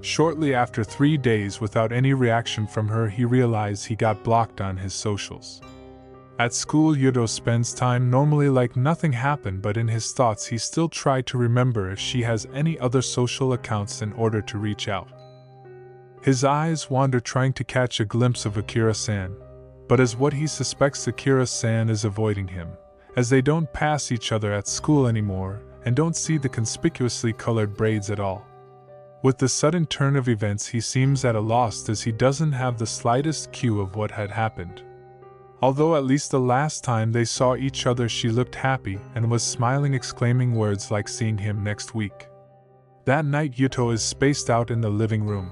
S2: Shortly after 3 days without any reaction from her, he realized he got blocked on his socials. At school, Yuto spends time normally like nothing happened, but in his thoughts he still tried to remember if she has any other social accounts in order to reach out. His eyes wander trying to catch a glimpse of Akira-san, but as what he suspects Akira-san is avoiding him, as they don't pass each other at school anymore and don't see the conspicuously colored braids at all. With the sudden turn of events, he seems at a loss as he doesn't have the slightest clue of what had happened. Although at least the last time they saw each other she looked happy and was smiling, exclaiming words like seeing him next week. That night Yuto is spaced out in the living room,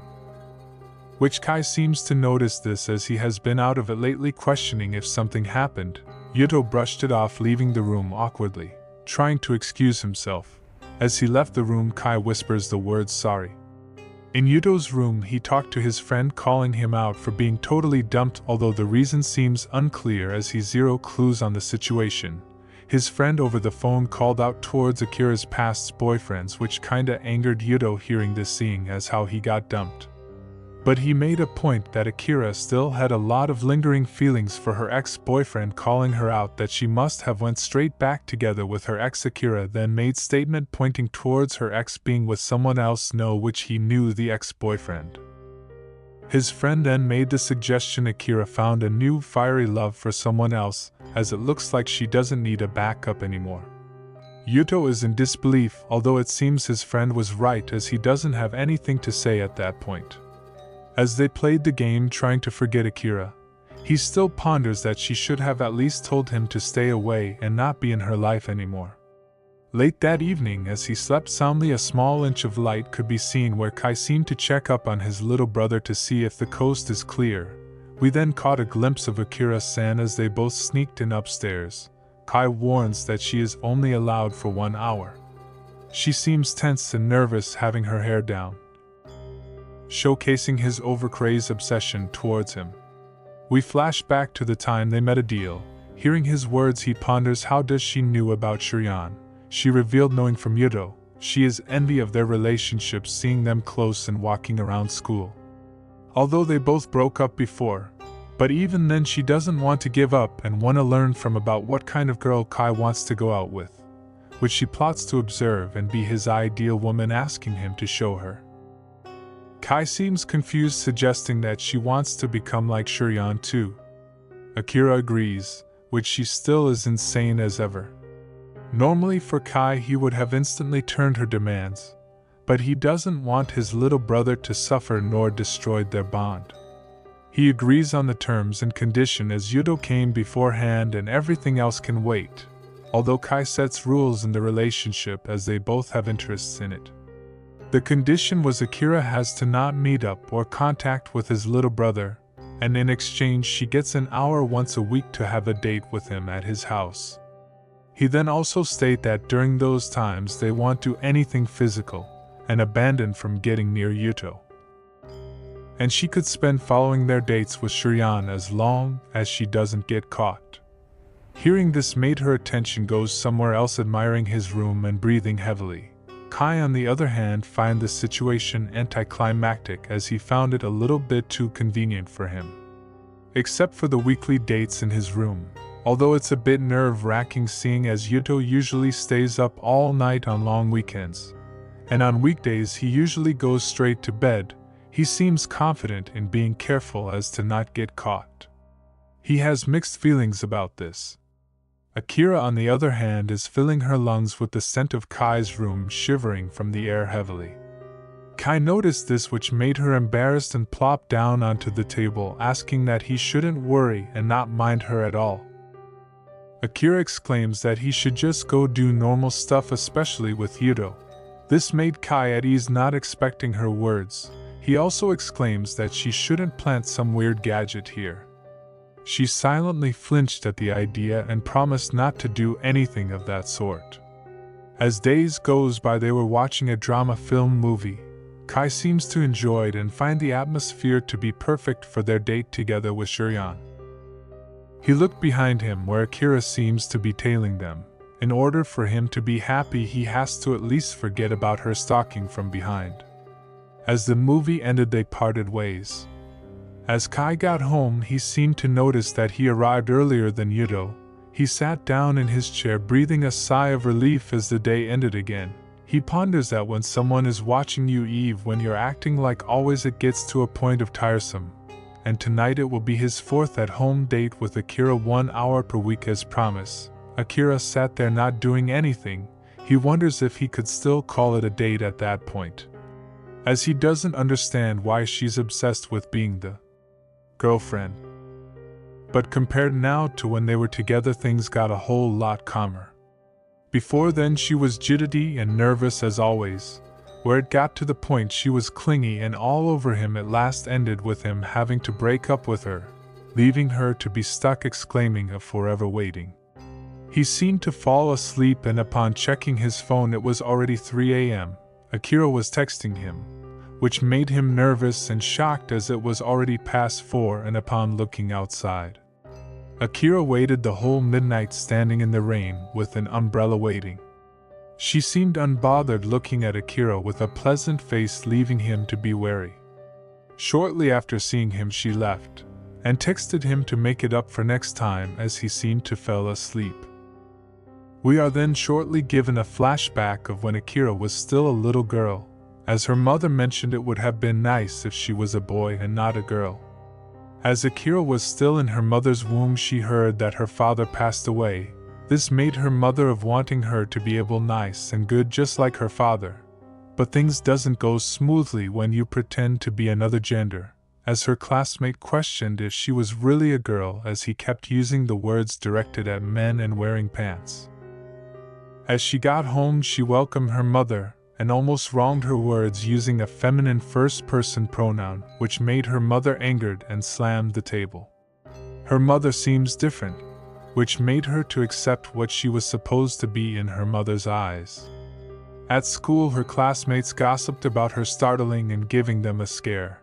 S2: which Kai seems to notice this as he has been out of it lately, questioning if something happened. Yuto brushed it off, leaving the room awkwardly, trying to excuse himself. As he left the room, Kai whispers the words sorry. In Yuto's room, he talked to his friend, calling him out for being totally dumped, although the reason seems unclear as he zero clues on the situation. His friend over the phone called out towards Akira's past boyfriends, which kinda angered Yuto hearing this, seeing as how he got dumped. But he made a point that Akira still had a lot of lingering feelings for her ex-boyfriend, calling her out that she must have went straight back together with her ex. Akira then made statement pointing towards her ex being with someone else, which he knew the ex-boyfriend. His friend then made the suggestion Akira found a new fiery love for someone else, as it looks like she doesn't need a backup anymore. Yuto is in disbelief, although it seems his friend was right as he doesn't have anything to say at that point. As they played the game trying to forget Akira, he still ponders that she should have at least told him to stay away and not be in her life anymore. Late that evening, as he slept soundly, a small inch of light could be seen where Kai seemed to check up on his little brother to see if the coast is clear. We then caught a glimpse of Akira-san as they both sneaked in upstairs. Kai warns that she is only allowed for 1 hour. She seems tense and nervous, having her hair down, showcasing his overcrazed obsession towards him. We flash back to the time they met a deal. Hearing his words, he ponders how does she knew about Shiryan. She revealed knowing from Yuto. She is envy of their relationship, seeing them close and walking around school. Although they both broke up before, but even then she doesn't want to give up and want to learn from about what kind of girl Kai wants to go out with, which she plots to observe and be his ideal woman, asking him to show her. Kai seems confused, suggesting that she wants to become like Shiryan too. Akira agrees, which she still is insane as ever. Normally for Kai he would have instantly turned her demands, but he doesn't want his little brother to suffer nor destroyed their bond. He agrees on the terms and condition as Yuto came beforehand and everything else can wait, although Kai sets rules in the relationship as they both have interests in it. The condition was Akira has to not meet up or contact with his little brother, and in exchange she gets an hour once a week to have a date with him at his house. He then also states that during those times they won't do anything physical, and abandon from getting near Yuto. And she could spend following their dates with Shiryan as long as she doesn't get caught. Hearing this made her attention goes somewhere else, admiring his room and breathing heavily. Kai, on the other hand, find the situation anticlimactic as he found it a little bit too convenient for him. Except for the weekly dates in his room, although it's a bit nerve-wracking seeing as Yuto usually stays up all night on long weekends, and on weekdays he usually goes straight to bed. He seems confident in being careful as to not get caught. He has mixed feelings about this. Akira, on the other hand, is filling her lungs with the scent of Kai's room, shivering from the air heavily. Kai noticed this, which made her embarrassed and plopped down onto the table, asking that he shouldn't worry and not mind her at all. Akira exclaims that he should just go do normal stuff, especially with Yuto. This made Kai at ease, not expecting her words. He also exclaims that she shouldn't plant some weird gadget here. She silently flinched at the idea and promised not to do anything of that sort. As days goes by, they were watching a drama film movie. Kai seems to enjoy it and find the atmosphere to be perfect for their date together with Shuryan. He looked behind him where Akira seems to be tailing them. In order for him to be happy, he has to at least forget about her stalking from behind. As the movie ended, they parted ways. As Kai got home, he seemed to notice that he arrived earlier than Yuto. He sat down in his chair, breathing a sigh of relief as the day ended again. He ponders that when someone is watching you, when you're acting like always, it gets to a point of tiresome. And tonight it will be his fourth at-home date with Akira, 1 hour per week as promised. Akira sat there not doing anything. He wonders if he could still call it a date at that point, as he doesn't understand why she's obsessed with being the girlfriend. But compared now to when they were together, things got a whole lot calmer. Before then she was jittery and nervous as always, where it got to the point she was clingy and all over him. At last ended with him having to break up with her, leaving her to be stuck exclaiming of forever waiting. He seemed to fall asleep, and upon checking his phone it was already 3 a.m. Akira was texting him, which made him nervous and shocked as it was already past 4, and upon looking outside, Akira waited the whole midnight standing in the rain with an umbrella waiting. She seemed unbothered, looking at Akira with a pleasant face, leaving him to be wary. Shortly after seeing him she left, and texted him to make it up for next time, as he seemed to fall asleep. We are then shortly given a flashback of when Akira was still a little girl, as her mother mentioned it would have been nice if she was a boy and not a girl. As Akira was still in her mother's womb, she heard that her father passed away. This made her mother of wanting her to be able nice and good just like her father. But things doesn't go smoothly when you pretend to be another gender, as her classmate questioned if she was really a girl, as he kept using the words directed at men and wearing pants. As she got home she welcomed her mother, and almost wronged her words using a feminine first-person pronoun, which made her mother angered and slammed the table. Her mother seems different, which made her to accept what she was supposed to be in her mother's eyes. At school her classmates gossiped about her startling and giving them a scare.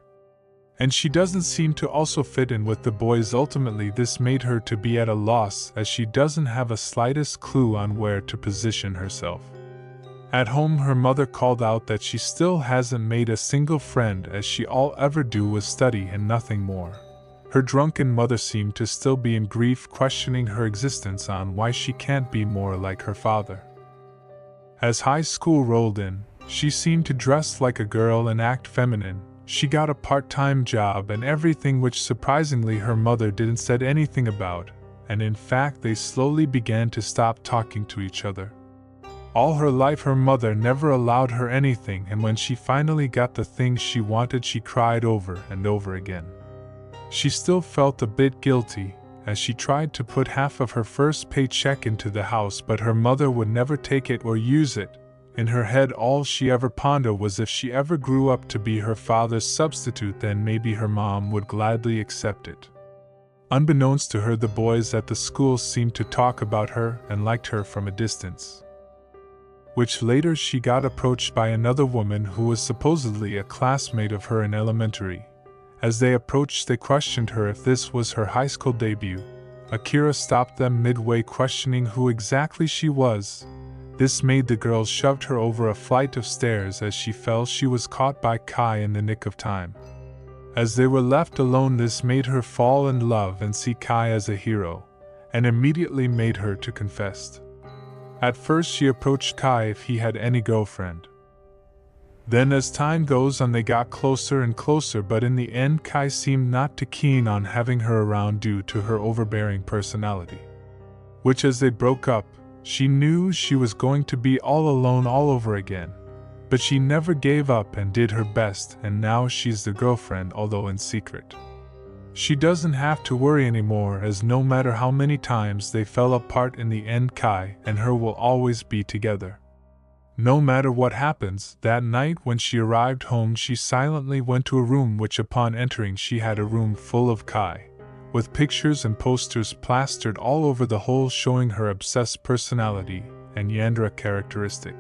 S2: And she doesn't seem to also fit in with the boys. Ultimately this made her to be at a loss, as she doesn't have a slightest clue on where to position herself. At home her mother called out that she still hasn't made a single friend, as she all ever do was study and nothing more. Her drunken mother seemed to still be in grief, questioning her existence on why she can't be more like her father. As high school rolled in, she seemed to dress like a girl and act feminine. She got a part-time job and everything, which surprisingly her mother didn't said anything about, and in fact they slowly began to stop talking to each other. All her life her mother never allowed her anything, and when she finally got the things she wanted she cried over and over again. She still felt a bit guilty, as she tried to put half of her first paycheck into the house, but her mother would never take it or use it. In her head all she ever pondered was if she ever grew up to be her father's substitute, then maybe her mom would gladly accept it. Unbeknownst to her, the boys at the school seemed to talk about her and liked her from a distance, which later she got approached by another woman who was supposedly a classmate of her in elementary. As they approached they questioned her if this was her high school debut. Akira stopped them midway, questioning who exactly she was. This made the girls shoved her over a flight of stairs. As she fell she was caught by Kai in the nick of time. As they were left alone this made her fall in love and see Kai as a hero, and immediately made her to confess. At first she approached Kai if he had any girlfriend. Then as time goes on they got closer and closer, but in the end Kai seemed not too keen on having her around due to her overbearing personality. Which as they broke up, she knew she was going to be all alone all over again. But she never gave up and did her best, and now she's the girlfriend, although in secret. She doesn't have to worry anymore, as no matter how many times they fell apart in the end Kai and her will always be together. No matter what happens, that night when she arrived home she silently went to a room which upon entering she had a room full of Kai, with pictures and posters plastered all over the whole showing her obsessed personality and Yandere characteristic.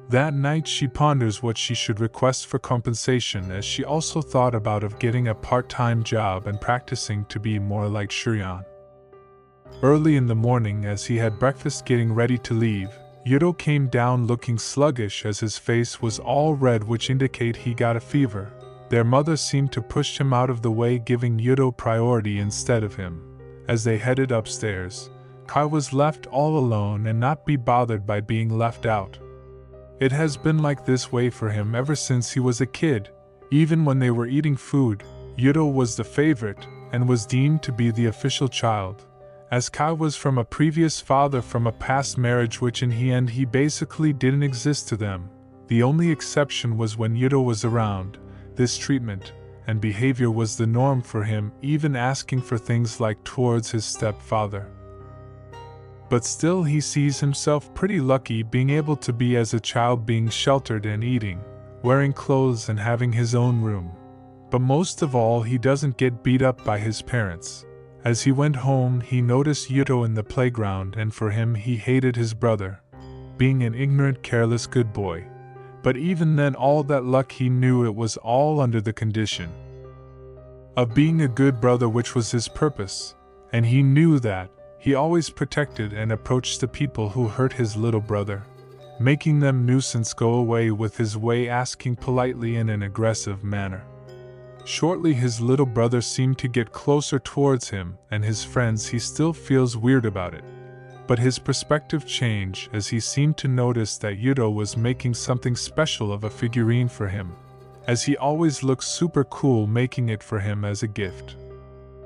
S2: That night she ponders what she should request for compensation, as she also thought about of getting a part-time job and practicing to be more like Shuryan. Early in the morning, as he had breakfast getting ready to leave, Yuto came down looking sluggish as his face was all red, which indicate he got a fever. Their mother seemed to push him out of the way, giving Yuto priority instead of him. As they headed upstairs, Kai was left all alone and not be bothered by being left out. It has been like this way for him ever since he was a kid. Even when they were eating food, Yuto was the favorite and was deemed to be the official child, as Kai was from a previous father from a past marriage which in the end he basically didn't exist to them. The only exception was when Yuto was around. This treatment and behavior was the norm for him, even asking for things like towards his stepfather. But still he sees himself pretty lucky being able to be as a child, being sheltered and eating, wearing clothes and having his own room. But most of all, he doesn't get beat up by his parents. As he went home he noticed Yuto in the playground, and for him he hated his brother, being an ignorant, careless good boy. But even then, all that luck, he knew it was all under the condition of being a good brother, which was his purpose, and he knew that. He always protected and approached the people who hurt his little brother, making them nuisance go away with his way, asking politely in an aggressive manner. Shortly his little brother seemed to get closer towards him and his friends. He still feels weird about it, but his perspective changed as he seemed to notice that Yuto was making something special of a figurine for him, as he always looks super cool, making it for him as a gift.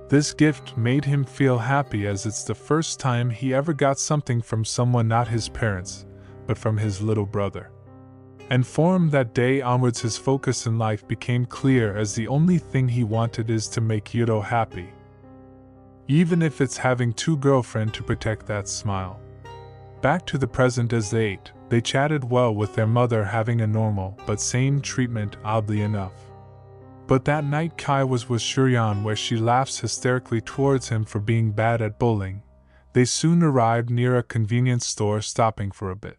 S2: This gift made him feel happy, as it's the first time he ever got something from someone not his parents, but from his little brother. And from that day onwards his focus in life became clear, as the only thing he wanted is to make Yuto happy. Even if it's having two girlfriends to protect that smile. Back to the present, as they ate, they chatted well with their mother, having a normal but sane treatment, oddly enough. But that night Kai was with Shuryan, where she laughs hysterically towards him for being bad at bowling. They soon arrived near a convenience store, stopping for a bit.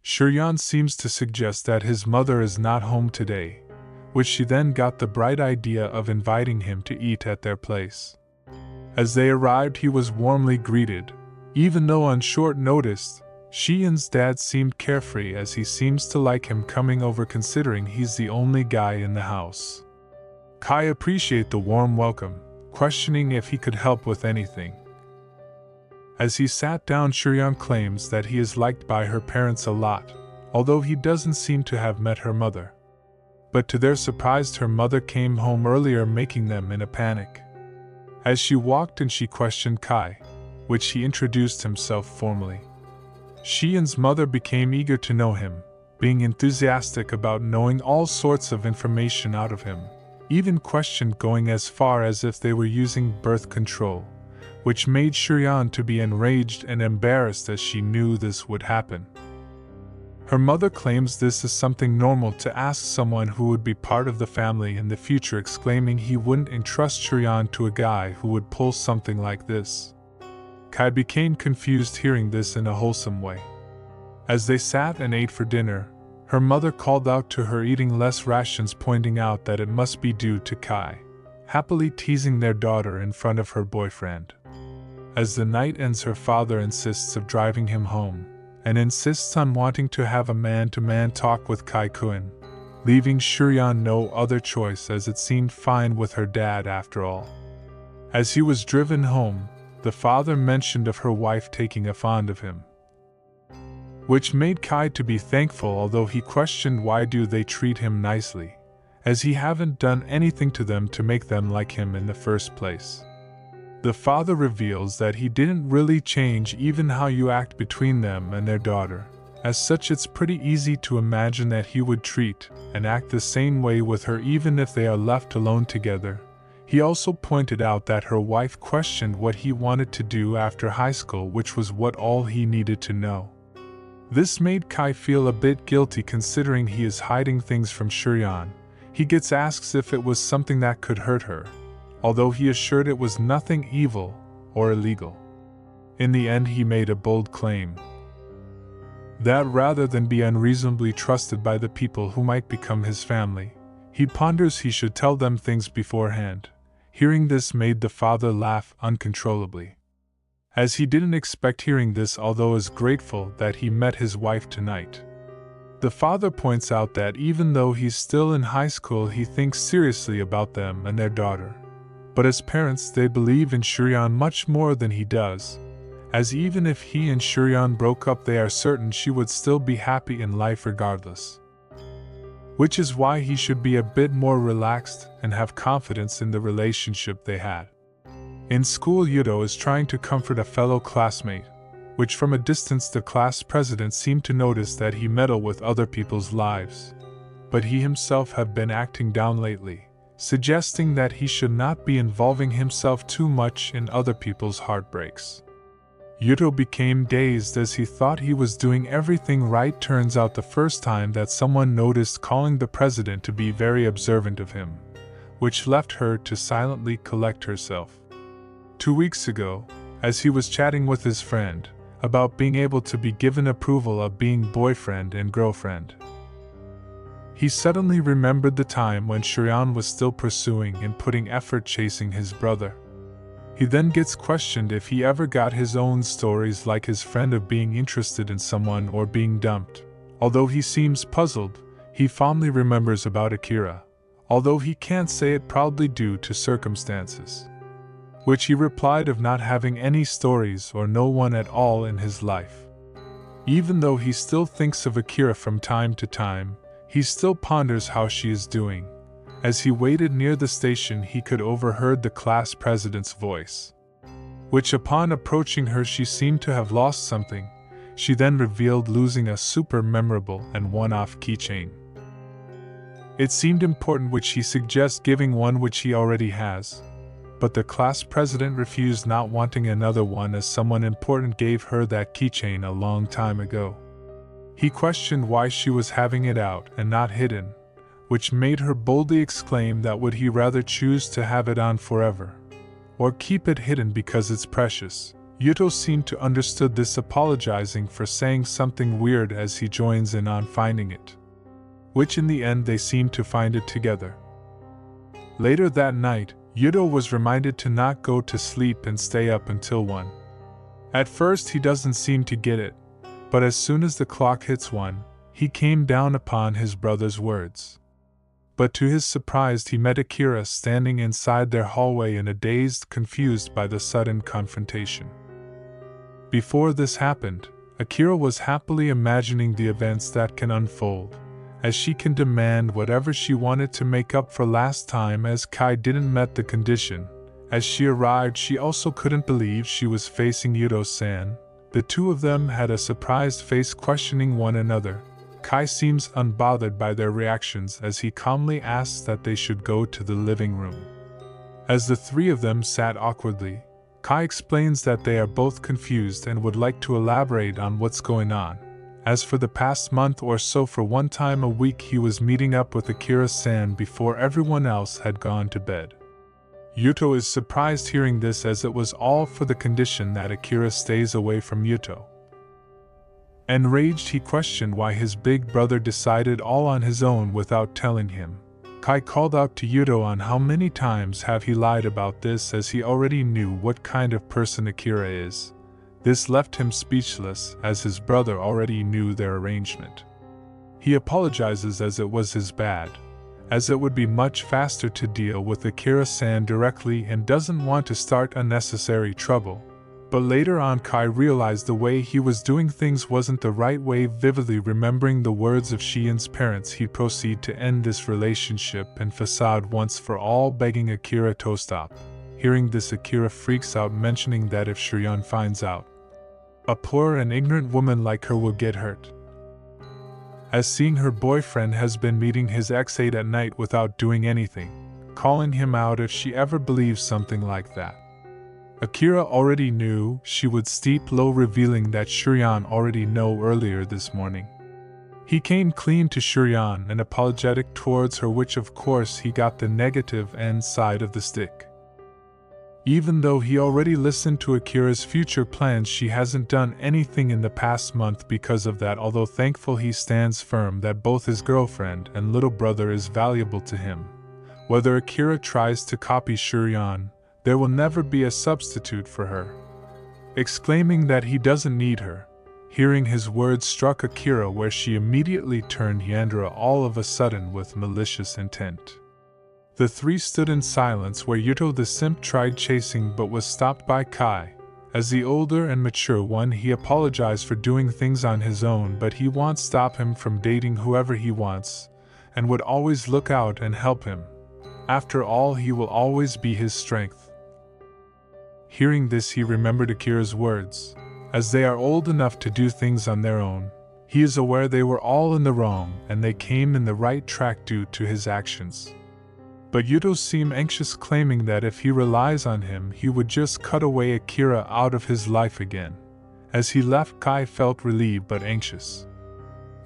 S2: Shuryan seems to suggest that his mother is not home today, which she then got the bright idea of inviting him to eat at their place. As they arrived he was warmly greeted, even though on short notice. Shuryan's dad seemed carefree, as he seems to like him coming over, considering he's the only guy in the house. Kai appreciated the warm welcome, questioning if he could help with anything. As he sat down, Shuryan claims that he is liked by her parents a lot, although he doesn't seem to have met her mother. But to their surprise, her mother came home earlier, making them in a panic. As she walked in, she questioned Kai, which he introduced himself formally. Shuryan's mother became eager to know him, being enthusiastic about knowing all sorts of information out of him. Even questioned going as far as if they were using birth control, which made Shuryan to be enraged and embarrassed, as she knew this would happen. Her mother claims this is something normal to ask someone who would be part of the family in the future, exclaiming he wouldn't entrust Shuryan to a guy who would pull something like this. Kai became confused hearing this in a wholesome way. As they sat and ate for dinner, her mother called out to her eating less rations, pointing out that it must be due to Kai happily teasing their daughter in front of her boyfriend. As the night ends, her father insists of driving him home, and insists on wanting to have a man-to-man talk with Kai-kun, leaving Shuryan no other choice, as it seemed fine with her dad after all. As he was driven home, the father mentioned of her wife taking a fond of him, which made Kai to be thankful, although he questioned why do they treat him nicely, as he haven't done anything to them to make them like him in the first place. The father reveals that he didn't really change even how you act between them and their daughter. As such, it's pretty easy to imagine that he would treat and act the same way with her even if they are left alone together. He also pointed out that her wife questioned what he wanted to do after high school, which was what all he needed to know. This made Kai feel a bit guilty considering he is hiding things from Shuryan. He gets asked if it was something that could hurt her, although he assured it was nothing evil or illegal. In the end, he made a bold claim that rather than be unreasonably trusted by the people who might become his family, he ponders he should tell them things beforehand. Hearing this made the father laugh uncontrollably, as he didn't expect hearing this, although is grateful that he met his wife tonight. The father points out that even though he's still in high school, he thinks seriously about them and their daughter. But as parents, they believe in Shuryan much more than he does, as even if he and Shuryan broke up, they are certain she would still be happy in life regardless. Which is why he should be a bit more relaxed and have confidence in the relationship they had. In school, Yuto is trying to comfort a fellow classmate, which from a distance the class president seemed to notice that he meddled with other people's lives. But he himself have been acting down lately, suggesting that he should not be involving himself too much in other people's heartbreaks. Yuto became dazed as he thought he was doing everything right. Turns out the first time that someone noticed calling the president to be very observant of him, which left her to silently collect herself. 2 weeks ago, as he was chatting with his friend about being able to be given approval of being boyfriend and girlfriend, he suddenly remembered the time when Shuryan was still pursuing and putting effort chasing his brother. He then gets questioned if he ever got his own stories like his friend of being interested in someone or being dumped. Although he seems puzzled, he fondly remembers about Akira, although he can't say it, probably due to circumstances. Which he replied of not having any stories or no one at all in his life. Even though he still thinks of Akira from time to time, he still ponders how she is doing. As he waited near the station, he could overheard the class president's voice, which upon approaching her she seemed to have lost something. She then revealed losing a super memorable and one-off keychain. It seemed important, which he suggests giving one which he already has, but the class president refused, not wanting another one as someone important gave her that keychain a long time ago. He questioned why she was having it out and not hidden, which made her boldly exclaim that would he rather choose to have it on forever, or keep it hidden because it's precious. Yuto seemed to understood this, apologizing for saying something weird as he joins in on finding it, which in the end they seemed to find it together. Later that night, Yuto was reminded to not go to sleep and stay up until 1. At first he doesn't seem to get it, but as soon as the clock hits 1, he came down upon his brother's words. But to his surprise he met Akira standing inside their hallway in a dazed, confused by the sudden confrontation. Before this happened, Akira was happily imagining the events that can unfold, as she can demand whatever she wanted to make up for last time as Kai didn't met the condition. As she arrived, she also couldn't believe she was facing Yuto-san. The two of them had a surprised face, questioning one another. Kai seems unbothered by their reactions as he calmly asks that they should go to the living room. As the three of them sat awkwardly, Kai explains that they are both confused and would like to elaborate on what's going on. As for the past month or so, for one time a week he was meeting up with Akira-san before everyone else had gone to bed. Yuto is surprised hearing this, as it was all for the condition that Akira stays away from Yuto. Enraged, he questioned why his big brother decided all on his own without telling him. Kai called out to Yuto on how many times have he lied about this, as he already knew what kind of person Akira is. This left him speechless, as his brother already knew their arrangement. He apologizes as it was his bad, as it would be much faster to deal with Akira-san directly and doesn't want to start unnecessary trouble. But later on Kai realized the way he was doing things wasn't the right way. Vividly remembering the words of Shien's parents, he proceeded to end this relationship and facade once for all, begging Akira to stop. Hearing this, Akira freaks out, mentioning that if Shuryan finds out, a poor and ignorant woman like her will get hurt. As seeing her boyfriend has been meeting his ex late at night without doing anything, calling him out if she ever believes something like that. Akira already knew she would stoop low, revealing that Shurian already knew earlier this morning. He came clean to Shurian and apologetic towards her, which of course he got the negative end side of the stick. Even though he already listened to Akira's future plans, she hasn't done anything in the past month because of that, although thankful he stands firm that both his girlfriend and little brother is valuable to him. Whether Akira tries to copy Shurian, there will never be a substitute for her. Exclaiming that he doesn't need her, hearing his words struck Akira where she immediately turned Yandere all of a sudden with malicious intent. The three stood in silence where Yuto the simp tried chasing but was stopped by Kai. As the older and mature one, he apologized for doing things on his own, but he won't stop him from dating whoever he wants, and would always look out and help him. After all, he will always be his strength. Hearing this, he remembered Akira's words. As they are old enough to do things on their own, he is aware they were all in the wrong and they came in the right track due to his actions. But Yuto seemed anxious, claiming that if he relies on him, he would just cut away Akira out of his life again. As he left, Kai felt relieved but anxious.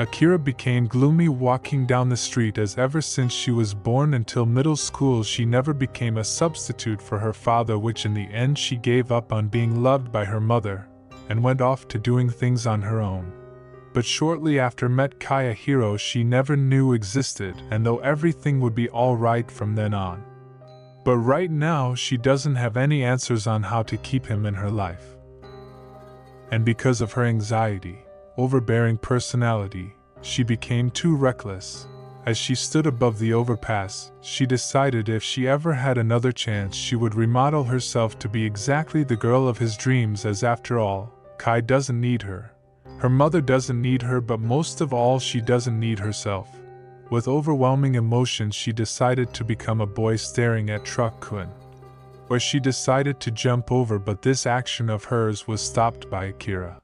S2: Akira became gloomy walking down the street, as ever since she was born until middle school she never became a substitute for her father, which in the end she gave up on being loved by her mother, and went off to doing things on her own. But shortly after met Kai, a hero she never knew existed, and though everything would be alright from then on. But right now she doesn't have any answers on how to keep him in her life. And because of her anxiety, overbearing personality, she became too reckless. As she stood above the overpass, she decided if she ever had another chance she would remodel herself to be exactly the girl of his dreams, as after all, Kai doesn't need her. Her mother doesn't need her, but most of all she doesn't need herself. With overwhelming emotion she decided to become a boy staring at Truck-kun, where she decided to jump over, but this action of hers was stopped by Akira.